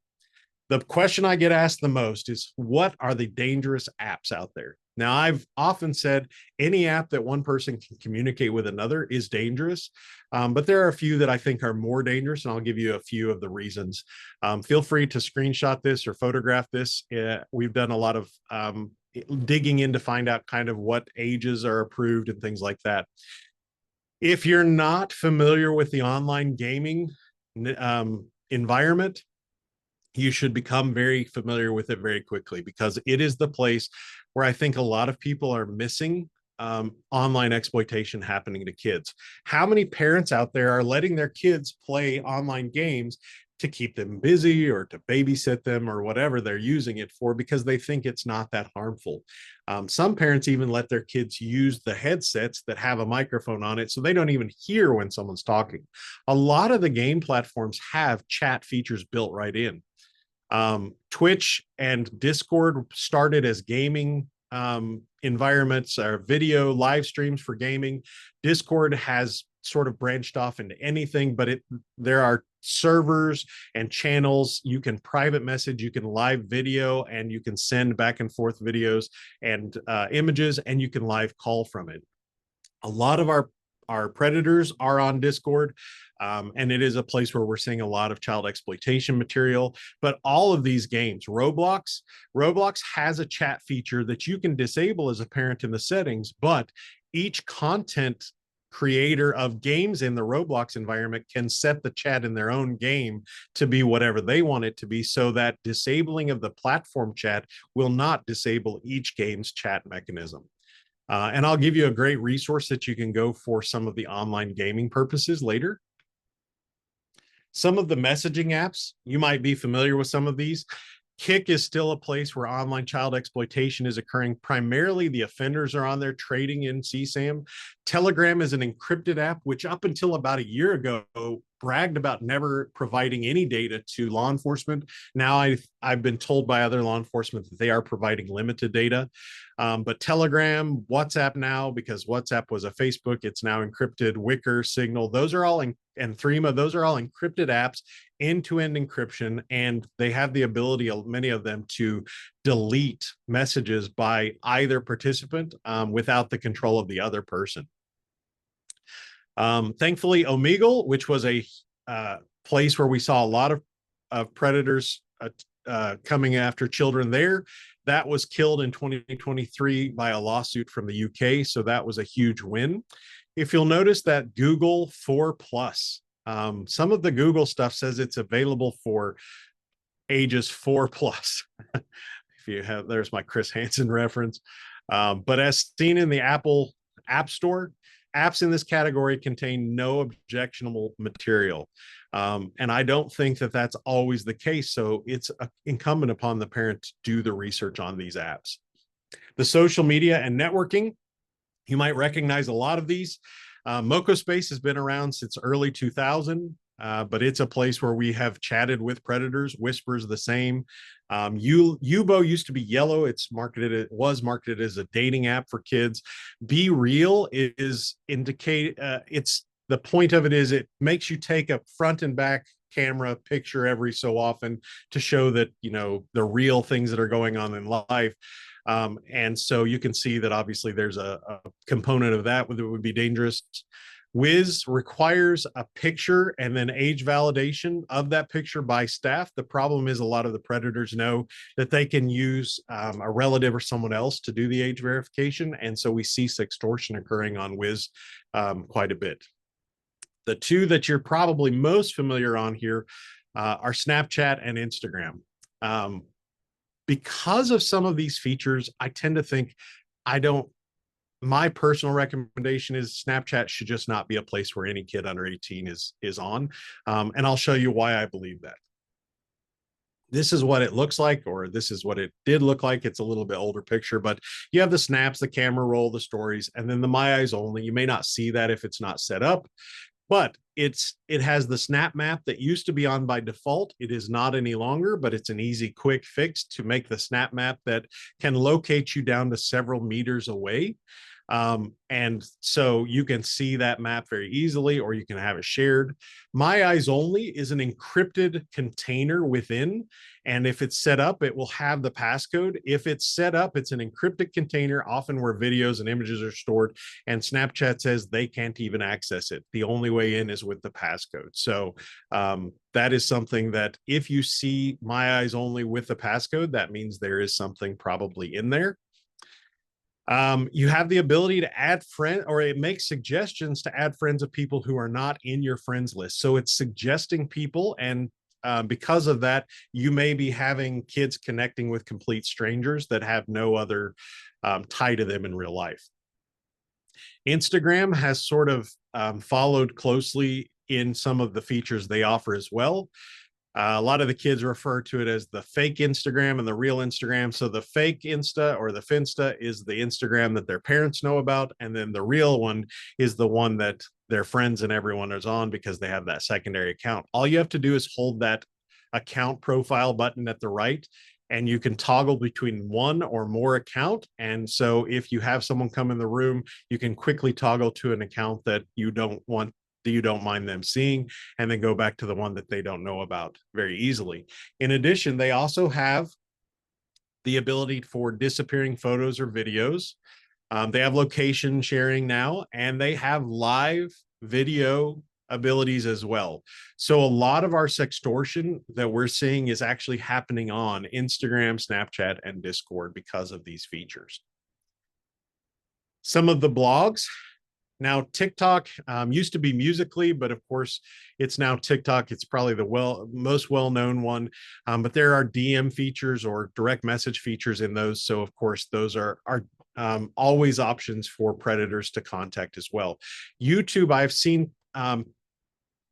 The question I get asked the most is, what are the dangerous apps out there? Now, I've often said any app that one person can communicate with another is dangerous, but there are a few that I think are more dangerous, and I'll give you a few of the reasons. Feel free to screenshot this or photograph this. We've done a lot of digging in to find out kind of what ages are approved and things like that. If you're not familiar with the online gaming environment, you should become very familiar with it very quickly, because it is the place where I think a lot of people are missing online exploitation happening to kids. How many parents out there are letting their kids play online games, to keep them busy or to babysit them or whatever they're using it for, because they think it's not that harmful. Some parents even let their kids use the headsets that have a microphone on it, so they don't even hear when someone's talking. A lot of the game platforms have chat features built right in. Twitch and Discord started as gaming environments or video live streams for gaming. Discord has sort of branched off into anything, but there are servers and channels. You can private message, you can live video, and you can send back and forth videos and images, and you can live call from it. A lot of our predators are on Discord, and it is a place where we're seeing a lot of child exploitation material. But all of these games, Roblox has a chat feature that you can disable as a parent in the settings, but each content creator of games in the Roblox environment can set the chat in their own game to be whatever they want it to be, so that disabling of the platform chat will not disable each game's chat mechanism. And I'll give you a great resource that you can go for some of the online gaming purposes later. Some of the messaging apps, you might be familiar with some of these. Kik is still a place where online child exploitation is occurring. Primarily, the offenders are on there trading in CSAM. Telegram is an encrypted app, which up until about a year ago bragged about never providing any data to law enforcement. Now I've been told by other law enforcement that they are providing limited data. But Telegram, WhatsApp now, because WhatsApp was a Facebook, it's now encrypted. Wicker, Signal, those are all and Threema, those are all encrypted apps, end-to-end encryption, and they have the ability, many of them, to delete messages by either participant without the control of the other person. Thankfully, Omegle, which was a place where we saw a lot of predators coming after children there, that was killed in 2023 by a lawsuit from the UK, so that was a huge win. If you'll notice that Google 4+, some of the Google stuff says it's available for ages 4+. If you have, there's my Chris Hansen reference. But as seen in the Apple App Store, apps in this category contain no objectionable material. And I don't think that that's always the case. So it's incumbent upon the parent to do the research on these apps. The social media and networking, you might recognize a lot of these. Mocospace has been around since early 2000, but it's a place where we have chatted with predators. Whisper's the same. Yubo used to be yellow. It was marketed as a dating app for kids. Be Real is it's the point of it is it makes you take a front and back camera picture every so often to show that, you know, the real things that are going on in life. And so you can see that obviously there's a component of that that would be dangerous. Wiz requires a picture and then age validation of that picture by staff. The problem is a lot of the predators know that they can use a relative or someone else to do the age verification. And so we see sextortion occurring on Wiz quite a bit. The two that you're probably most familiar on here are Snapchat and Instagram. Because of some of these features, I tend to think my personal recommendation is Snapchat should just not be a place where any kid under 18 is on. And I'll show you why I believe that. This is what it looks like, or this is what it did look like. It's a little bit older picture, but you have the snaps, the camera roll, the stories, and then the My Eyes Only. You may not see that if it's not set up, but it has the snap map that used to be on by default. It is not any longer, but it's an easy, quick fix to make the snap map that can locate you down to several meters away. And so you can see that map very easily, or you can have it shared. My Eyes Only is an encrypted container within, and if it's set up, it will have the passcode. If it's set up, it's an encrypted container, often where videos and images are stored, and Snapchat says they can't even access it. The only way in is with the passcode. So that is something that if you see My Eyes Only with the passcode, that means there is something probably in there. You have the ability to add friend, or it makes suggestions to add friends of people who are not in your friends list. So it's suggesting people, and because of that, you may be having kids connecting with complete strangers that have no other tie to them in real life. Instagram has sort of followed closely in some of the features they offer as well. A lot of the kids refer to it as the fake Instagram and the real Instagram. So the fake Insta or the Finsta is the Instagram that their parents know about. And then the real one is the one that their friends and everyone is on because they have that secondary account. All you have to do is hold that account profile button at the right, and you can toggle between one or more account. And so if you have someone come in the room, you can quickly toggle to an account that you don't mind them seeing, and then go back to the one that they don't know about very easily. In addition, they also have the ability for disappearing photos or videos. They have location sharing now, and they have live video abilities as well. So a lot of our sextortion that we're seeing is actually happening on Instagram, Snapchat, and Discord because of these features. Some of the blogs. Now, TikTok used to be Musical.ly, but of course, it's now TikTok. It's probably the most well-known one, but there are DM features or direct message features in those. So, of course, those are always options for predators to contact as well. YouTube, I've seen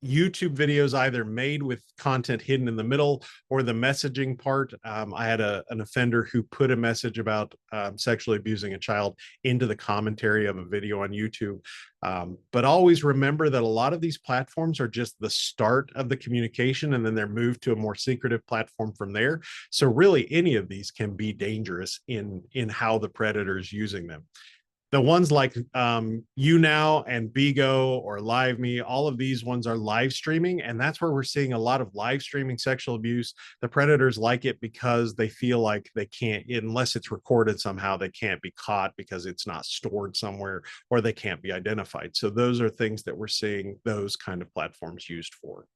YouTube videos either made with content hidden in the middle or the messaging part. I had an offender who put a message about sexually abusing a child into the commentary of a video on YouTube. But always remember that a lot of these platforms are just the start of the communication, and then they're moved to a more secretive platform from there. So really any of these can be dangerous in how the predator is using them. The ones like YouNow and Bigo or LiveMe, all of these ones are live streaming, and that's where we're seeing a lot of live streaming sexual abuse. The predators like it because they feel like they can't, unless it's recorded somehow, they can't be caught because it's not stored somewhere, or they can't be identified. So those are things that we're seeing those kind of platforms used for.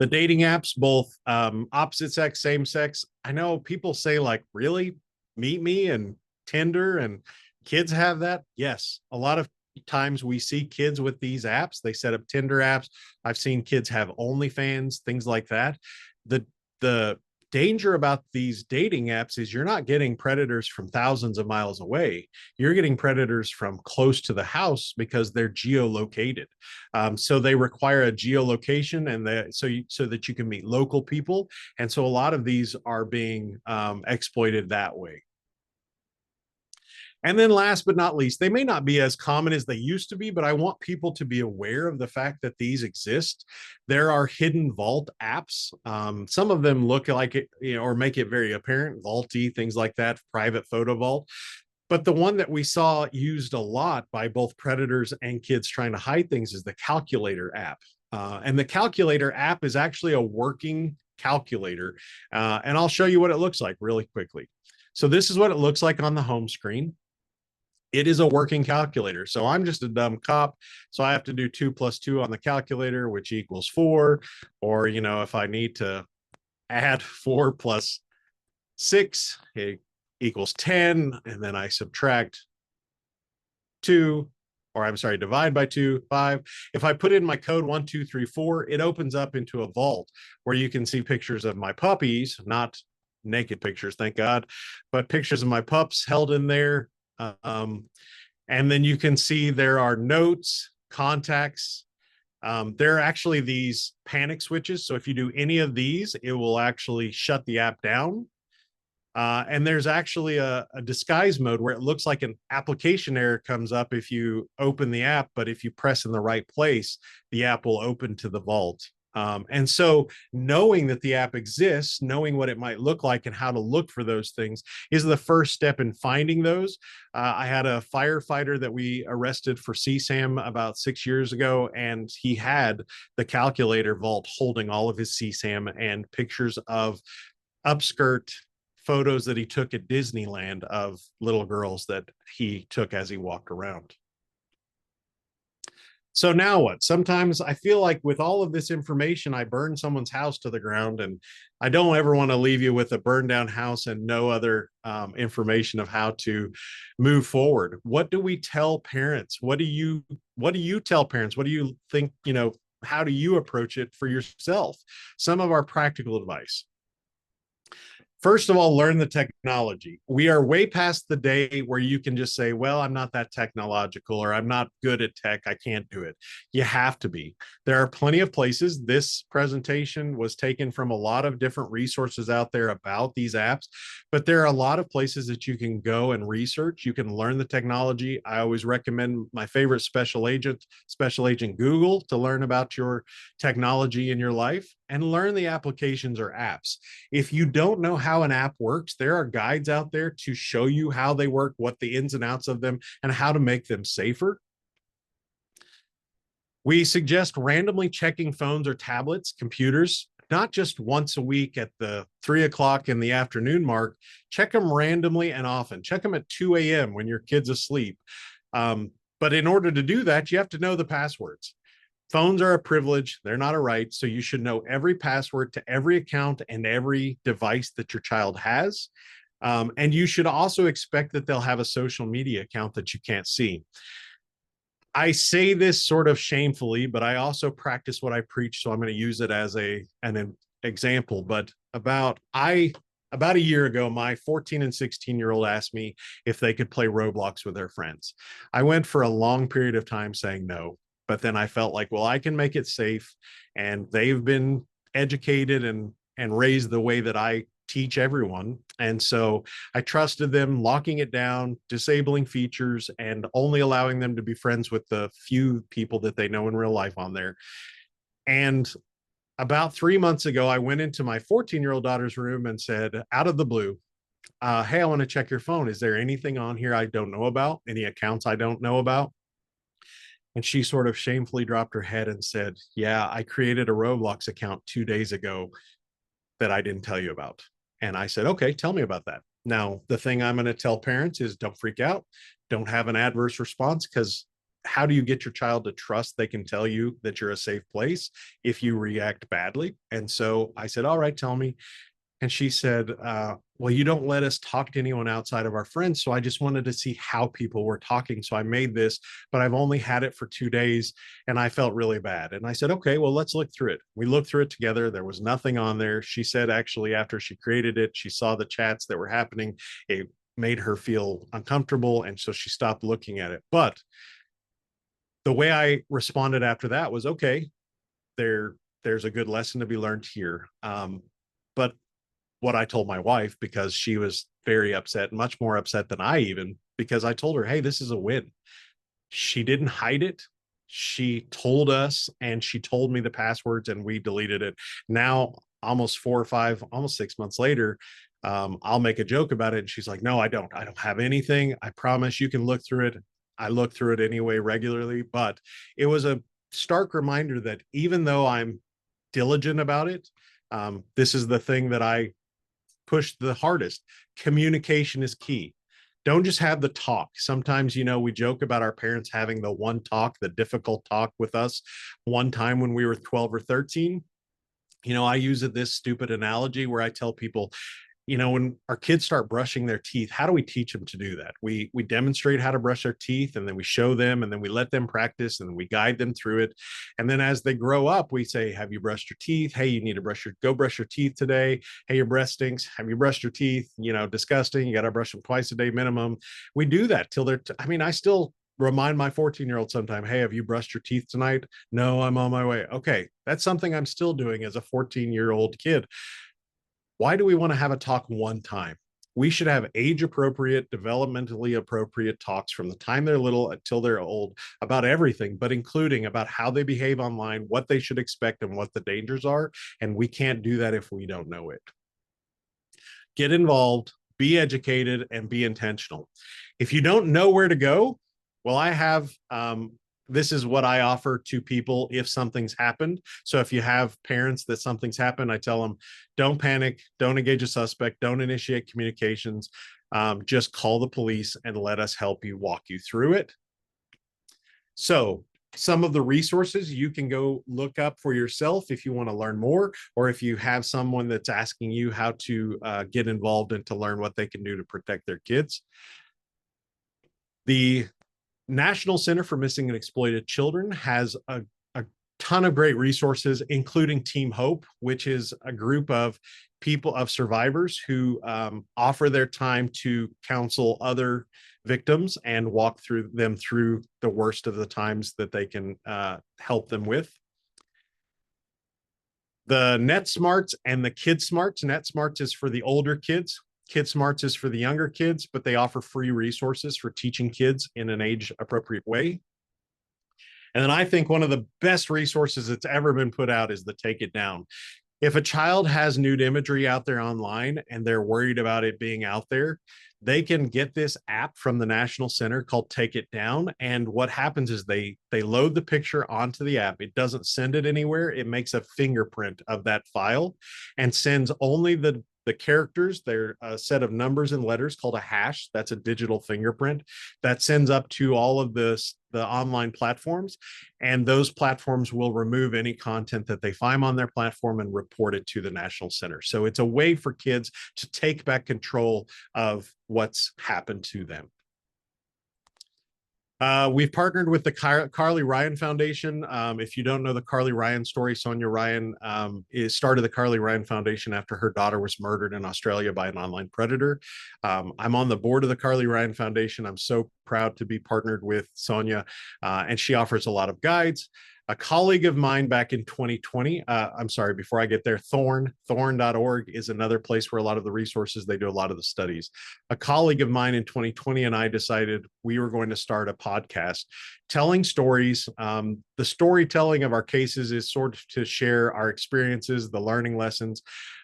The dating apps, both opposite sex, same sex. I know people say like, really? Meet Me and Tinder and kids have that? Yes. A lot of times we see kids with these apps. They set up Tinder apps. I've seen kids have OnlyFans, things like that. The danger about these dating apps is you're not getting predators from thousands of miles away. You're getting predators from close to the house because they're geolocated. So they require a geolocation, and so that you can meet local people. And so a lot of these are being exploited that way. And then last but not least, they may not be as common as they used to be, but I want people to be aware of the fact that these exist. There are hidden vault apps. Some of them look like it, or make it very apparent, Vaulty, things like that, private photo vault. But the one that we saw used a lot by both predators and kids trying to hide things is the calculator app. And the calculator app is actually a working calculator. And I'll show you what it looks like really quickly. So this is what it looks like on the home screen. It is a working calculator. So I'm just a dumb cop. So I have to do 2 + 2 on the calculator, which equals 4. Or, if I need to add 4 + 6, it equals 10. And then I subtract 2, or I'm sorry, divide by 2, 5. If I put in my code 1, 2, 3, 4, it opens up into a vault where you can see pictures of my puppies, not naked pictures, thank God, but pictures of my pups held in there. And then you can see there are notes, contacts. There are actually these panic switches. So if you do any of these, it will actually shut the app down. And there's actually a disguise mode where it looks like an application error comes up if you open the app, but if you press in the right place, the app will open to the vault. And so knowing that the app exists, knowing what it might look like and how to look for those things is the first step in finding those. I had a firefighter that we arrested for CSAM about 6 years ago, and he had the calculator vault holding all of his CSAM and pictures of upskirt photos that he took at Disneyland of little girls that he took as he walked around. So now what? Sometimes I feel like with all of this information, I burn someone's house to the ground, and I don't ever want to leave you with a burned down house and no other information of how to move forward. What do we tell parents? What do you tell parents? What do you think, how do you approach it for yourself? Some of our practical advice. First of all, learn the technology. We are way past the day where you can just say, well, I'm not that technological, or I'm not good at tech, I can't do it. You have to be. There are plenty of places. This presentation was taken from a lot of different resources out there about these apps, but there are a lot of places that you can go and research. You can learn the technology. I always recommend my favorite special agent Google, to learn about your technology in your life and learn the applications or apps. If you don't know how an app works, there are guides out there to show you how they work, what the ins and outs of them, and how to make them safer. We suggest randomly checking phones or tablets, computers, not just once a week at the 3 o'clock in the afternoon mark. Check them randomly and often. Check them at 2 a.m. when your kid's asleep. But in order to do that, you have to know the passwords. Phones are a privilege. They're not a right. So you should know every password to every account and every device that your child has. And you should also expect that they'll have a social media account that you can't see. I say this sort of shamefully, but I also practice what I preach. So I'm going to use it as an example. But about a year ago, my 14 and 16-year-old asked me if they could play Roblox with their friends. I went for a long period of time saying no. But then I felt like, well, I can make it safe, and they've been educated and raised the way that I teach everyone. And so I trusted them, locking it down, disabling features, and only allowing them to be friends with the few people that they know in real life on there. And about 3 months ago, I went into my 14-year-old daughter's room and said, out of the blue, hey, I want to check your phone. Is there anything on here I don't know about? Any accounts I don't know about? And she sort of shamefully dropped her head and said, yeah, I created a Roblox account 2 days ago that I didn't tell you about. And I said, okay, tell me about that. Now, the thing I'm going to tell parents is don't freak out. Don't have an adverse response, because how do you get your child to trust they can tell you that you're a safe place if you react badly? And so I said, all right, tell me. And she said, well, you don't let us talk to anyone outside of our friends. So I just wanted to see how people were talking. So I made this, but I've only had it for 2 days and I felt really bad. And I said, okay, well, let's look through it. We looked through it together. There was nothing on there. She said, actually, after she created it, she saw the chats that were happening. It made her feel uncomfortable. And so she stopped looking at it. But the way I responded after that was, okay, there's a good lesson to be learned here. But what I told my wife, because she was very upset, much more upset than I even, because I told her, hey, this is a win. She didn't hide it. She told us, and she told me the passwords, and we deleted it. Now, almost 4 or 5, almost 6 months later, I'll make a joke about it. And she's like, no, I don't have anything. I promise you can look through it. I look through it anyway regularly, but it was a stark reminder that even though I'm diligent about it, this is the thing that I push the hardest. Communication is key. Don't just have the talk. Sometimes, we joke about our parents having the one talk, the difficult talk with us one time when we were 12 or 13. I use this stupid analogy where I tell people, when our kids start brushing their teeth, how do we teach them to do that? We demonstrate how to brush their teeth, and then we show them, and then we let them practice, and then we guide them through it. And then as they grow up, we say, have you brushed your teeth? Hey, you need to go brush your teeth today. Hey, your breath stinks. Have you brushed your teeth? Disgusting. You got to brush them twice a day minimum. We do that till I still remind my 14-year-old sometime, hey, have you brushed your teeth tonight? No, I'm on my way. Okay. That's something I'm still doing as a 14-year-old kid. Why do we want to have a talk one time? We should have age appropriate, developmentally appropriate talks from the time they're little until they're old about everything, but including about how they behave online, what they should expect, and what the dangers are. And we can't do that if we don't know it. Get involved, be educated, and be intentional. If you don't know where to go, well, I have this is what I offer to people if something's happened. So if you have parents that something's happened, I tell them, don't panic, don't engage a suspect, don't initiate communications, just call the police and let us help you walk you through it. So some of the resources you can go look up for yourself if you want to learn more, or if you have someone that's asking you how to get involved and to learn what they can do to protect their kids. The National Center for Missing and Exploited Children has a ton of great resources, including Team Hope, which is a group of people, of survivors who offer their time to counsel other victims and walk through them through the worst of the times that they can help them with. The Net Smarts and the Kid Smarts. Net Smarts is for the older kids. Kid Smarts is for the younger kids, but they offer free resources for teaching kids in an age appropriate way. And then I think one of the best resources that's ever been put out is the Take It Down. If a child has nude imagery out there online and they're worried about it being out there, they can get this app from the National Center called Take It Down. And what happens is they load the picture onto the app. It doesn't send it anywhere. It makes a fingerprint of that file and sends only the characters. They're a set of numbers and letters called a hash. That's a digital fingerprint that sends up to all of the online platforms, and those platforms will remove any content that they find on their platform and report it to the National Center. So it's a way for kids to take back control of what's happened to them. We've partnered with the Carly Ryan Foundation. If you don't know the Carly Ryan story, Sonia Ryan started the Carly Ryan Foundation after her daughter was murdered in Australia by an online predator. I'm on the board of the Carly Ryan Foundation. I'm so proud to be partnered with Sonia, and she offers a lot of guides. A colleague of mine back in 2020, I'm sorry, before I get there, thorn.org is another place where a lot of the resources, they do a lot of the studies. A colleague of mine in 2020 and I decided we were going to start a podcast telling stories. The storytelling of our cases is sort of to share our experiences, the learning lessons.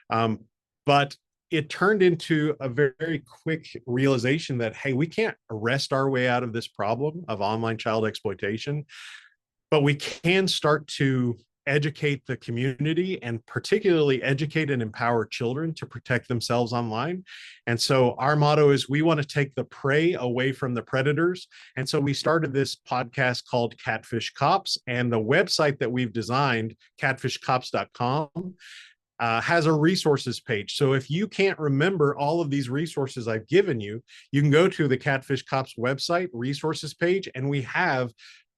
But it turned into a very quick realization that, hey, we can't arrest our way out of this problem of online child exploitation, but we can start to educate the community and particularly educate and empower children to protect themselves online. And so our motto is we want to take the prey away from the predators. And so we started this podcast called Catfish Cops, and the website that we've designed, catfishcops.com, has a resources page. So if you can't remember all of these resources I've given you, you can go to the Catfish Cops website resources page, and we have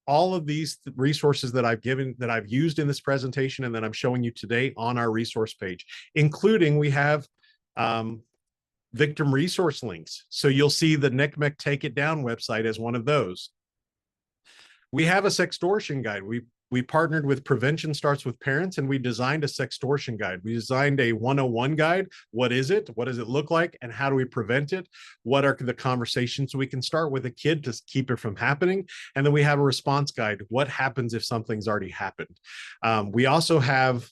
all of these resources that I've used in this presentation and that I'm showing you today on our resource page, including we have victim resource links. So you'll see the NCMEC Take It Down website as one of those. We have a sextortion guide. We partnered with Prevention Starts with Parents, and we designed a sextortion guide. We designed a 101 guide. What is it? What does it look like? And how do we prevent it? What are the conversations we can start with a kid to keep it from happening? And then we have a response guide. What happens if something's already happened? We also have,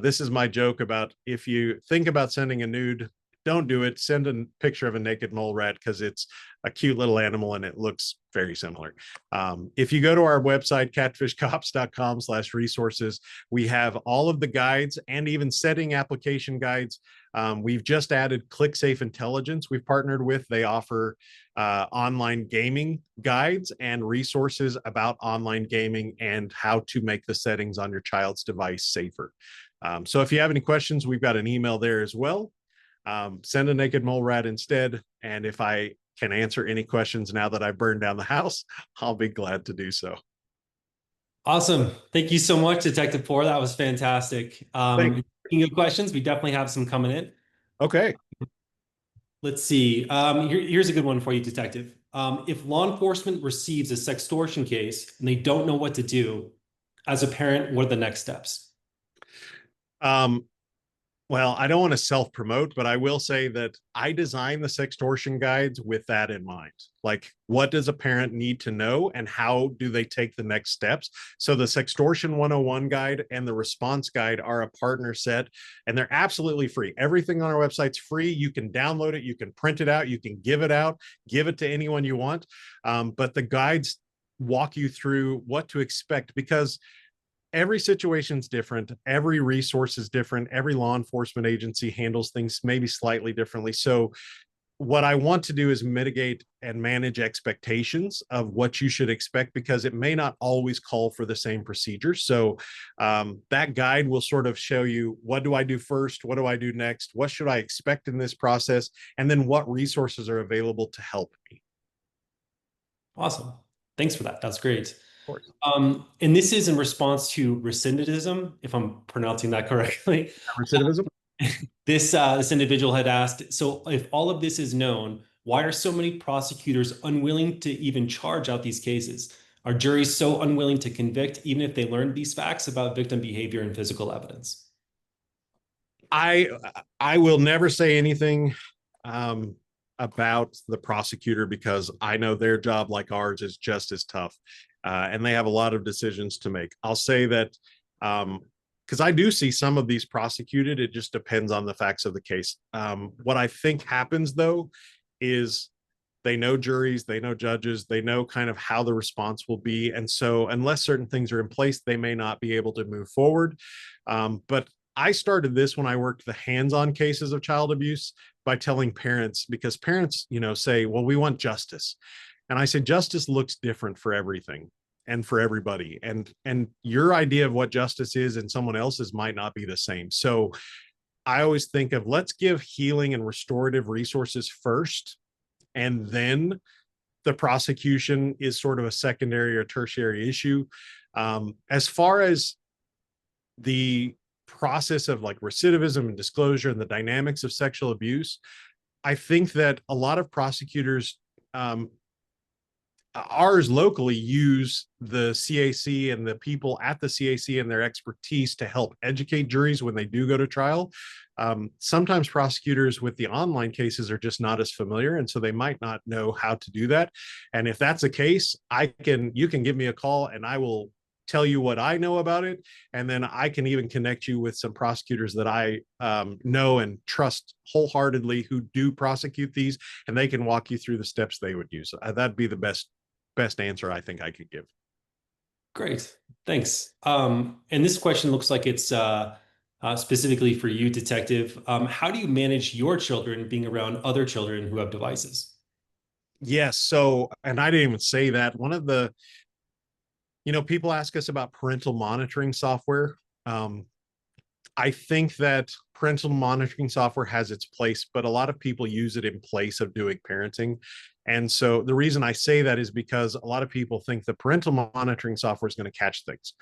this is my joke about, if you think about sending a nude, don't do it. Send a picture of a naked mole rat because it's a cute little animal and it looks very similar. If you go to our website, catfishcops.com/resources, we have all of the guides and even setting application guides. We've just added ClickSafe Intelligence we've partnered with. They offer online gaming guides and resources about online gaming and how to make the settings on your child's device safer. So if you have any questions, we've got an email there as well. Send a naked mole rat instead. And if I can answer any questions now that I burned down the house, I'll be glad to do so. Awesome. Thank you so much, Detective Poor. That was fantastic. Speaking of questions, we definitely have some coming in. Okay. Let's see. Here's a good one for you, Detective. If law enforcement receives a sextortion case and they don't know what to do, as a parent, what are the next steps? Well, I don't want to self-promote, but I will say that I designed the sextortion guides with that in mind. Like, what does a parent need to know and how do they take the next steps? So the Sextortion 101 guide and the response guide are a partner set, and they're absolutely free. Everything on our website's free. You can download it, you can print it out, you can give it out, give it to anyone you want. But the guides walk you through what to expect, because every situation's different. Every resource is different. Every law enforcement agency handles things maybe slightly differently. So what I want to do is mitigate and manage expectations of what you should expect, because it may not always call for the same procedure. So that guide will sort of show you, what do I do first? What do I do next? What should I expect in this process? And then what resources are available to help me? Awesome. Thanks for that. That's great. course. And this is in response to recidivism, if I'm pronouncing that correctly. Recidivism? This individual had asked, so if all of this is known, why are so many prosecutors unwilling to even charge out these cases? Are juries so unwilling to convict, even if they learned these facts about victim behavior and physical evidence? I will never say anything about the prosecutor because I know their job, like ours, is just as tough, and they have a lot of decisions to make. I'll say that because I do see some of these prosecuted. It just depends on the facts of the case. What I think happens though is they know juries, they know judges, they know kind of how the response will be, and so unless certain things are in place, they may not be able to move forward. But I started this when I worked the hands-on cases of child abuse by telling parents, because parents, say, well, we want justice. And I said, justice looks different for everything and for everybody. And your idea of what justice is and someone else's might not be the same. So I always think of let's give healing and restorative resources first, and then the prosecution is sort of a secondary or tertiary issue. As far as the process of like recidivism and disclosure and the dynamics of sexual abuse, I think that a lot of prosecutors, ours locally, use the CAC and the people at the CAC and their expertise to help educate juries when they do go to trial. Sometimes prosecutors with the online cases are just not as familiar, and so they might not know how to do that. And if that's the case, you can give me a call and I will tell you what I know about it. And then I can even connect you with some prosecutors that I know and trust wholeheartedly who do prosecute these, and they can walk you through the steps they would use. That'd be the best answer I think I could give. Great, thanks. And this question looks like it's specifically for you, Detective. How do you manage your children being around other children who have devices? Yes. So, and I didn't even say that. One of the, people ask us about parental monitoring software. I think that parental monitoring software has its place, but a lot of people use it in place of doing parenting. And so the reason I say that is because a lot of people think the parental monitoring software is going to catch things,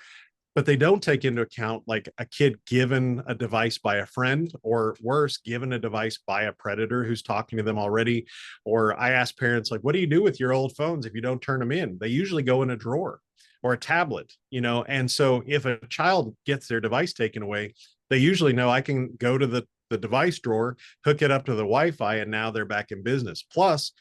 but they don't take into account like a kid given a device by a friend, or worse, given a device by a predator who's talking to them already. Or I ask parents, like, what do you do with your old phones if you don't turn them in? They usually go in a drawer or a tablet, and so if a child gets their device taken away, they usually know I can go to the device drawer, hook it up to the Wi-Fi, and now they're back in business. Plus,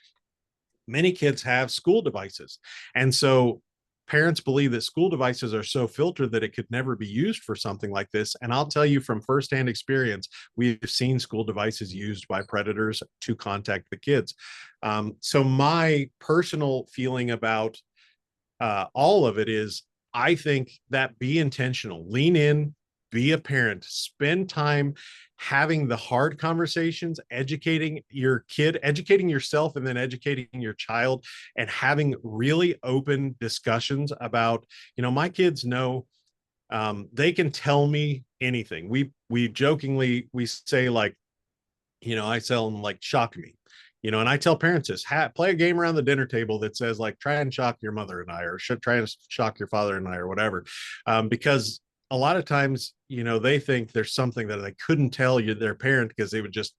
many kids have school devices. And so parents believe that school devices are so filtered that it could never be used for something like this. And I'll tell you from firsthand experience, we've seen school devices used by predators to contact the kids. So my personal feeling about all of it is, I think that be intentional, lean in, be a parent, spend time having the hard conversations, educating your kid, educating yourself, and then educating your child, and having really open discussions about, my kids know, they can tell me anything. We jokingly, we say like, I tell them like, shock me. And I tell parents this, play a game around the dinner table that says like, try and shock your mother and I, or should try and shock your father and I, or whatever. Because a lot of times, they think there's something that they couldn't tell you, their parent, because they would just,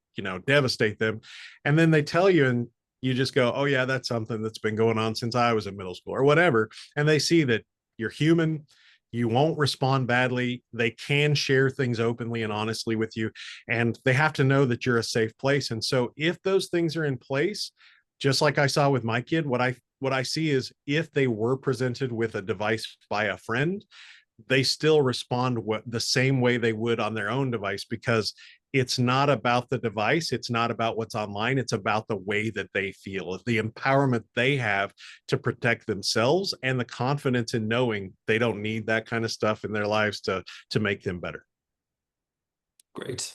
devastate them. And then they tell you, and you just go, oh yeah, that's something that's been going on since I was in middle school or whatever. And they see that you're human, you won't respond badly. They can share things openly and honestly with you, and they have to know that you're a safe place. And so if those things are in place, just like I saw with my kid, what I see is if they were presented with a device by a friend, they still respond the same way they would on their own device, because it's not about the device, it's not about what's online, it's about the way that they feel, the empowerment they have to protect themselves, and the confidence in knowing they don't need that kind of stuff in their lives to make them better. Great.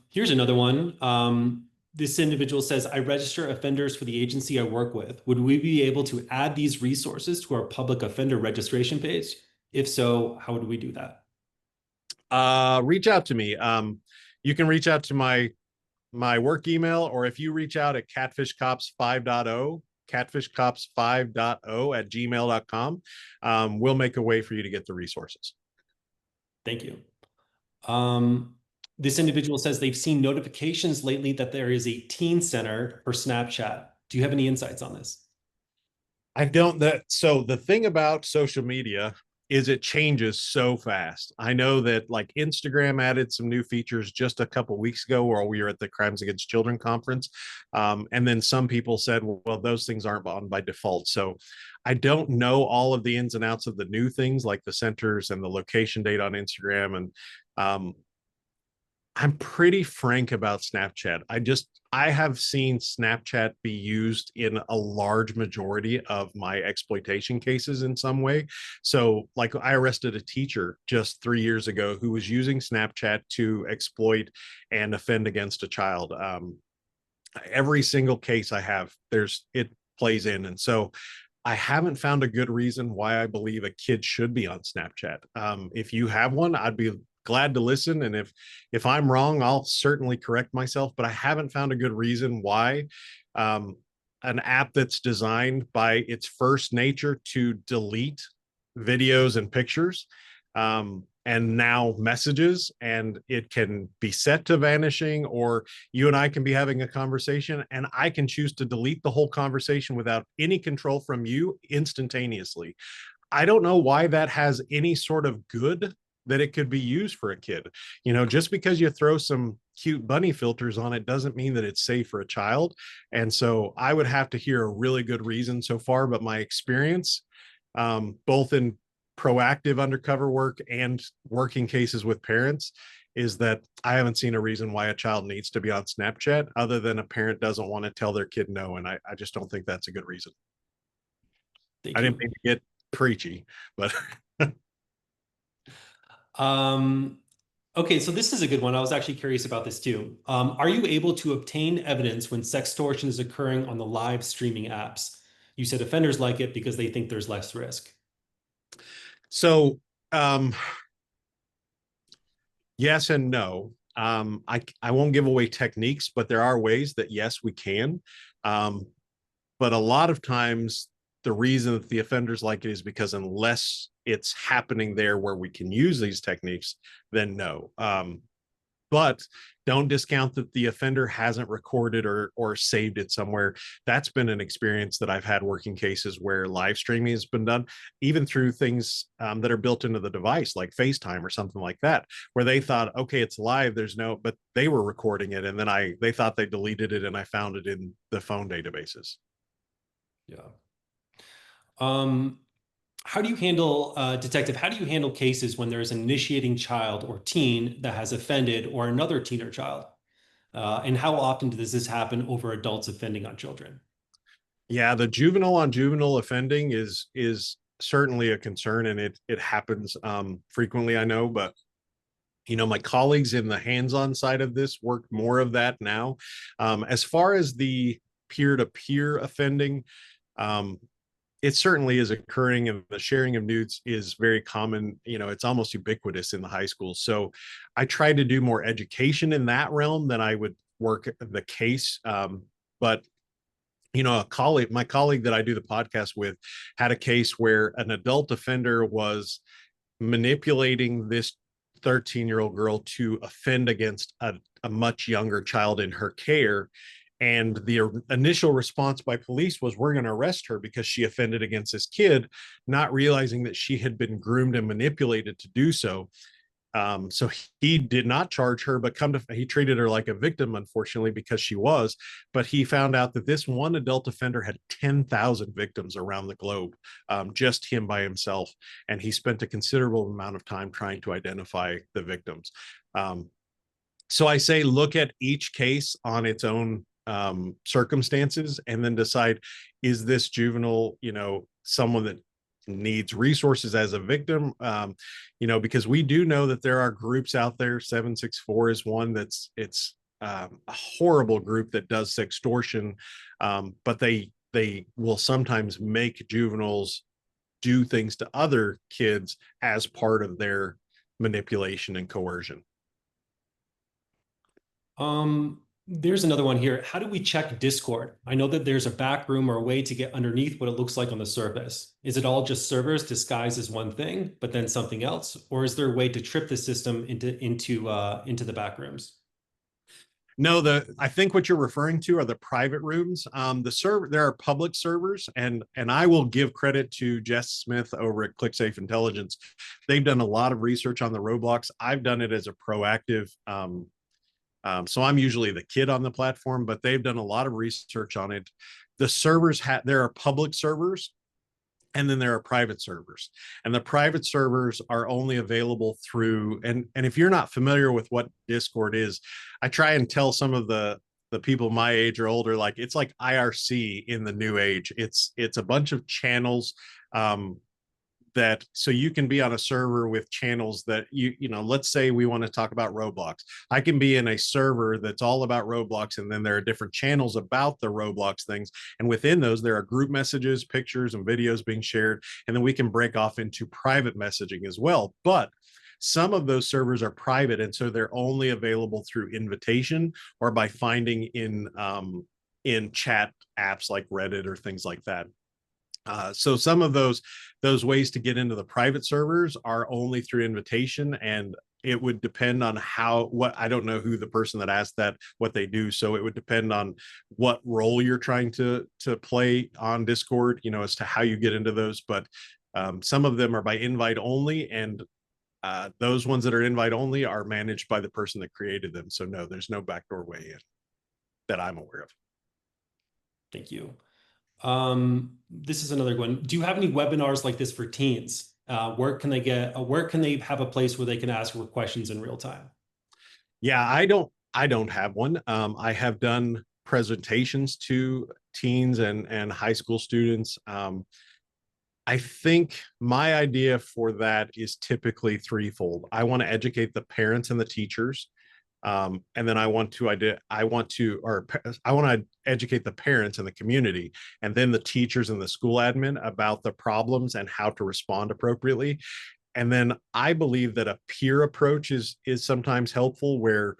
Here's another one. This individual says, I register offenders for the agency I work with. Would we be able to add these resources to our public offender registration page? If so, how would we do that? Reach out to me. You can reach out to my work email, or if you reach out at catfishcops 5.0 catfishcops5.0@gmail.com. We'll make a way for you to get the resources. Thank you. This individual says they've seen notifications lately that there is a teen center for Snapchat. Do you have any insights on this? I don't so the thing about social media is it changes so fast. I know that like Instagram added some new features just a couple weeks ago while we were at the Crimes Against Children conference. And then some people said, well, those things aren't on by default. So I don't know all of the ins and outs of the new things like the centers and the location data on Instagram. And I'm pretty frank about Snapchat. I have seen Snapchat be used in a large majority of my exploitation cases in some way. So like I arrested a teacher just 3 years ago who was using Snapchat to exploit and offend against a child. Every single case I have, it plays in. And so I haven't found a good reason why I believe a kid should be on Snapchat. If you have one, I'd be glad to listen. And if I'm wrong, I'll certainly correct myself, but I haven't found a good reason why an app that's designed by its first nature to delete videos and pictures and now messages, and it can be set to vanishing, or you and I can be having a conversation and I can choose to delete the whole conversation without any control from you instantaneously. I don't know why that has any sort of good that it could be used for a kid. You know, just because you throw some cute bunny filters on it doesn't mean that it's safe for a child. And so I would have to hear a really good reason so far, but my experience, both in proactive undercover work and working cases with parents, is that I haven't seen a reason why a child needs to be on Snapchat other than a parent doesn't want to tell their kid no. And I just don't think that's a good reason. Thank I you. didn't mean to get preachy, but Okay, so this is a good one. I was actually curious about this too. Are you able to obtain evidence when sextortion is occurring on the live streaming apps? You said offenders like it because they think there's less risk. so yes and no. I won't give away techniques, but there are ways that yes, we can. But a lot of times the reason that the offenders like it is because unless it's happening there where we can use these techniques, then no. But don't discount that the offender hasn't recorded or saved it somewhere. That's been an experience that I've had working cases where live streaming has been done, even through things that are built into the device, like FaceTime or something like that, where they thought, okay, it's live, but they were recording it, and then they thought they deleted it, and I found it in the phone databases. Yeah. How do you handle, detective, how do you handle cases when there is an initiating child or teen that has offended or another teen or child? And how often does this happen over adults offending on children? Yeah, the juvenile on juvenile offending is certainly a concern, and it happens frequently, I know, but you know, my colleagues in the hands-on side of this work more of that now. As far as the peer-to-peer offending, it certainly is occurring, and the sharing of nudes is very common. You know, it's almost ubiquitous in the high school. So I try to do more education in that realm than I would work the case. But you know, my colleague that I do the podcast with had a case where an adult offender was manipulating this 13-year-old girl to offend against a much younger child in her care. And the initial response by police was, we're going to arrest her because she offended against this kid, not realizing that she had been groomed and manipulated to do so. So he did not charge her, but he treated her like a victim, unfortunately, because she was. But he found out that this one adult offender had 10,000 victims around the globe, just him by himself. And he spent a considerable amount of time trying to identify the victims. So I say, look at each case on its own circumstances and then decide, is this juvenile, you know, someone that needs resources as a victim, you know, because we do know that there are groups out there. 764 is one it's a horrible group that does sextortion, but they will sometimes make juveniles do things to other kids as part of their manipulation and coercion. There's another one here. How do we check Discord? I know that there's a back room or a way to get underneath what it looks like on the surface. Is it all just servers disguised as one thing, but then something else? Or is there a way to trip the system into the back rooms? No, I think what you're referring to are the private rooms. There are public servers, and I will give credit to Jess Smith over at ClickSafe Intelligence. They've done a lot of research on the Roblox. I've done it as a proactive. So I'm usually the kid on the platform, but they've done a lot of research on it. The servers there are public servers, and then there are private servers, and the private servers are only available through, and if you're not familiar with what Discord is, I try and tell some of the people my age or older, like, it's like IRC in the new age. It's a bunch of channels, that so you can be on a server with channels that you know, let's say we want to talk about Roblox. I can be in a server that's all about Roblox, and then there are different channels about the Roblox things, and within those there are group messages, pictures, and videos being shared, and then we can break off into private messaging as well. But some of those servers are private, and so they're only available through invitation or by finding in chat apps like Reddit or things like that. So some of those ways to get into the private servers are only through invitation, and it would depend on I don't know who the person that asked that, what they do. So it would depend on what role you're trying to play on Discord, you know, as to how you get into those. But some of them are by invite only, and those ones that are invite only are managed by the person that created them. So no, there's no backdoor way in that I'm aware of. Thank you. This is another one. Do you have any webinars like this for teens? Where can they have a place where they can ask questions in real time? Yeah, I don't have one. I have done presentations to teens and high school students. I think my idea for that is typically threefold. I want to educate the parents and the teachers. And then I want to educate the parents and the community, and then the teachers and the school admin about the problems and how to respond appropriately. And then I believe that a peer approach is sometimes helpful, where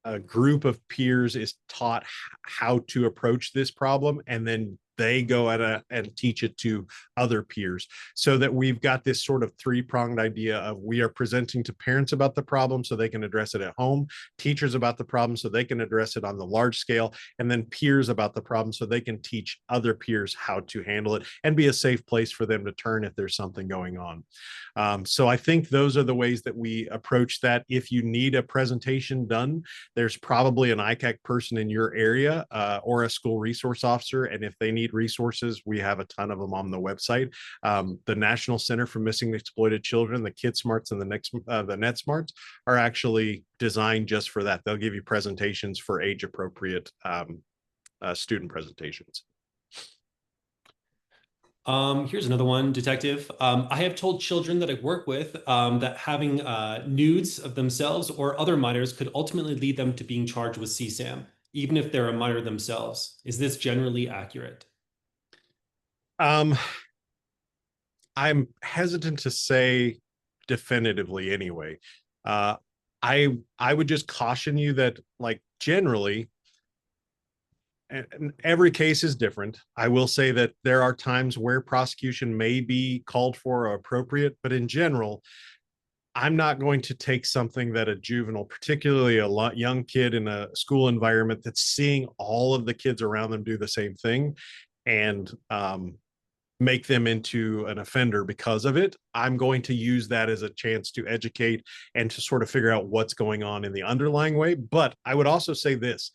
a group of peers is taught how to approach this problem, and then they go and teach it to other peers, so that we've got this sort of three-pronged idea of, we are presenting to parents about the problem so they can address it at home, teachers about the problem so they can address it on the large scale, and then peers about the problem so they can teach other peers how to handle it and be a safe place for them to turn if there's something going on. So I think those are the ways that we approach that. If you need a presentation done, there's probably an ICAC person in your area, or a school resource officer. And if they need resources, we have a ton of them on the website. The National Center for Missing and Exploited Children, the Kid Smarts and the Net Smarts are actually designed just for that. They'll give you presentations for age appropriate student presentations. Here's another one, Detective. I have told children that I work with that having nudes of themselves or other minors could ultimately lead them to being charged with CSAM, even if they're a minor themselves. Is this generally accurate? I'm hesitant to say definitively anyway. I would just caution you that, like, generally, and every case is different. I will say that there are times where prosecution may be called for or appropriate, but in general, I'm not going to take something that a juvenile, particularly a young kid in a school environment that's seeing all of the kids around them do the same thing, and make them into an offender because of it. I'm going to use that as a chance to educate and to sort of figure out what's going on in the underlying way. But I would also say this: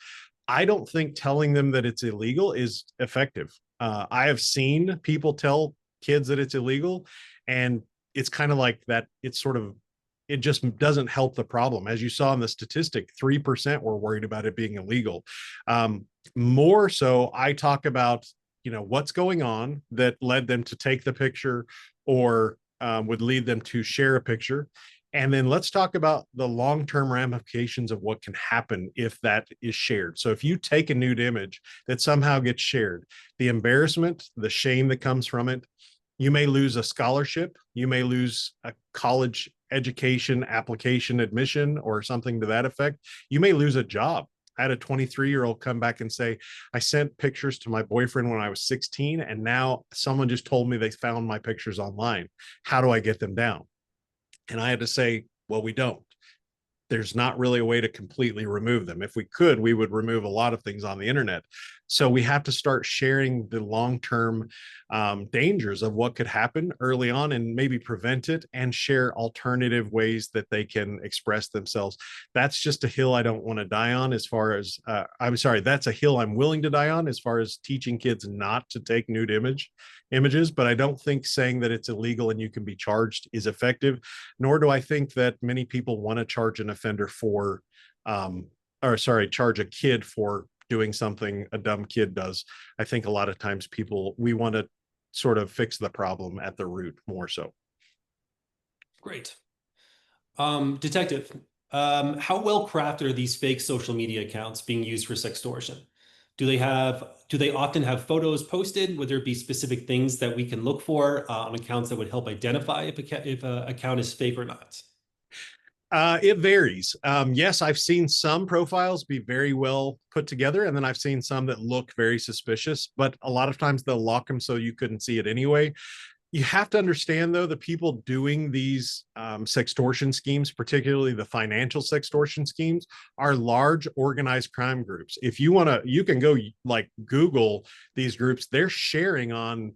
I don't think telling them that it's illegal is effective. I have seen people tell kids that it's illegal, and it's kind of like that. It just doesn't help the problem. As you saw in the statistic, 3% were worried about it being illegal. More so, I talk about, what's going on that led them to take the picture, or would lead them to share a picture. And then let's talk about the long-term ramifications of what can happen if that is shared. So if you take a nude image that somehow gets shared, the embarrassment, the shame that comes from it, you may lose a scholarship, you may lose a college education application admission or something to that effect, you may lose a job. I had a 23-year-old come back and say, I sent pictures to my boyfriend when I was 16, and now someone just told me they found my pictures online. How do I get them down? And I had to say, well, we don't. There's not really a way to completely remove them. If we could, we would remove a lot of things on the internet. So we have to start sharing the long-term dangers of what could happen early on and maybe prevent it, and share alternative ways that they can express themselves. That's just a hill I don't want to die on as far as, I'm sorry, that's a hill I'm willing to die on as far as teaching kids not to take nude images, but I don't think saying that it's illegal and you can be charged is effective, nor do I think that many people want to charge an offender for, charge a kid for doing something a dumb kid does. I think a lot of times we want to sort of fix the problem at the root more so. Great. Detective, how well crafted are these fake social media accounts being used for sextortion? Do they often have photos posted? Would there be specific things that we can look for on accounts that would help identify if an account is fake or not? It varies. Yes, I've seen some profiles be very well put together, and then I've seen some that look very suspicious, but a lot of times they'll lock them so you couldn't see it anyway. You have to understand, though, the people doing these sextortion schemes, particularly the financial sextortion schemes, are large organized crime groups. If you want to, you can go like Google these groups. They're sharing on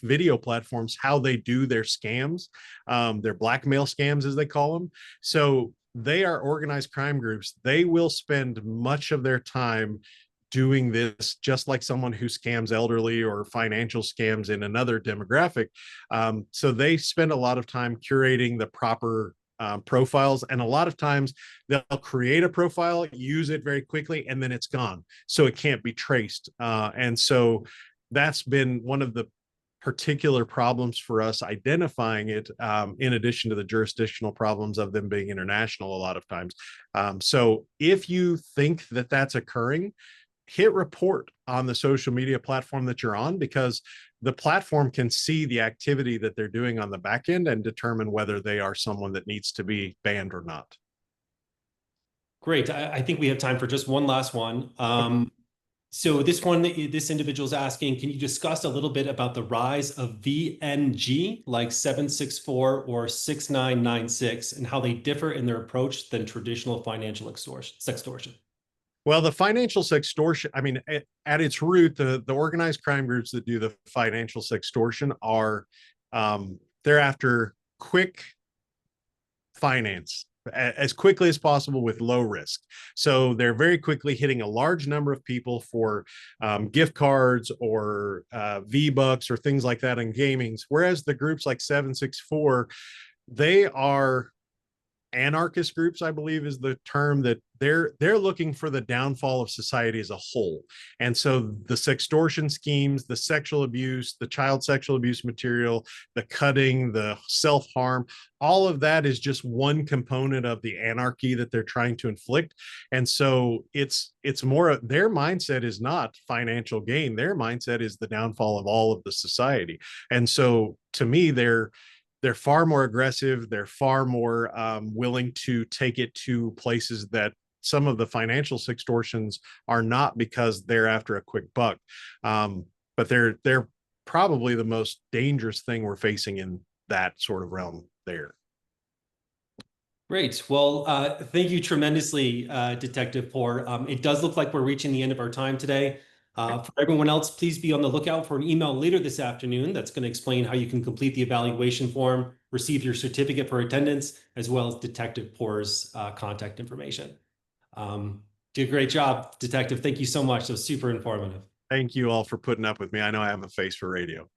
video platforms how they do their scams, their blackmail scams, as they call them. So they are organized crime groups. They will spend much of their time doing this just like someone who scams elderly or financial scams in another demographic. So they spend a lot of time curating the proper profiles, and a lot of times they'll create a profile, use it very quickly, and then it's gone, so it can't be traced. And so that's been one of the particular problems for us identifying it, in addition to the jurisdictional problems of them being international a lot of times. So if you think that that's occurring, hit report on the social media platform that you're on, because the platform can see the activity that they're doing on the back end and determine whether they are someone that needs to be banned or not. Great. I think we have time for just one last one. So this individual is asking, can you discuss a little bit about the rise of VNG like 764 or 6996 and how they differ in their approach than traditional financial sextortion? Well, the financial sextortion, I mean, at its root, the organized crime groups that do the financial sextortion are, they're after quick finance as quickly as possible with low risk. So they're very quickly hitting a large number of people for gift cards or V-Bucks or things like that in gamings. Whereas the groups like 764, they are anarchist groups, I believe is the term, that they're looking for the downfall of society as a whole. And so the sextortion schemes, the sexual abuse, the child sexual abuse material, the cutting, the self-harm, all of that is just one component of the anarchy that they're trying to inflict. And so it's more, their mindset is not financial gain. Their mindset is the downfall of all of the society. And so to me, they're far more aggressive. They're far more willing to take it to places that some of the financial sextortions are not, because they're after a quick buck. But they're probably the most dangerous thing we're facing in that sort of realm there. Great. Well, thank you tremendously, Detective Poor. It does look like we're reaching the end of our time today. For everyone else, please be on the lookout for an email later this afternoon that's going to explain how you can complete the evaluation form, receive your certificate for attendance, as well as Detective Poor's contact information. Did a great job, Detective. Thank you so much. That was super informative. Thank you all for putting up with me. I know I have a face for radio.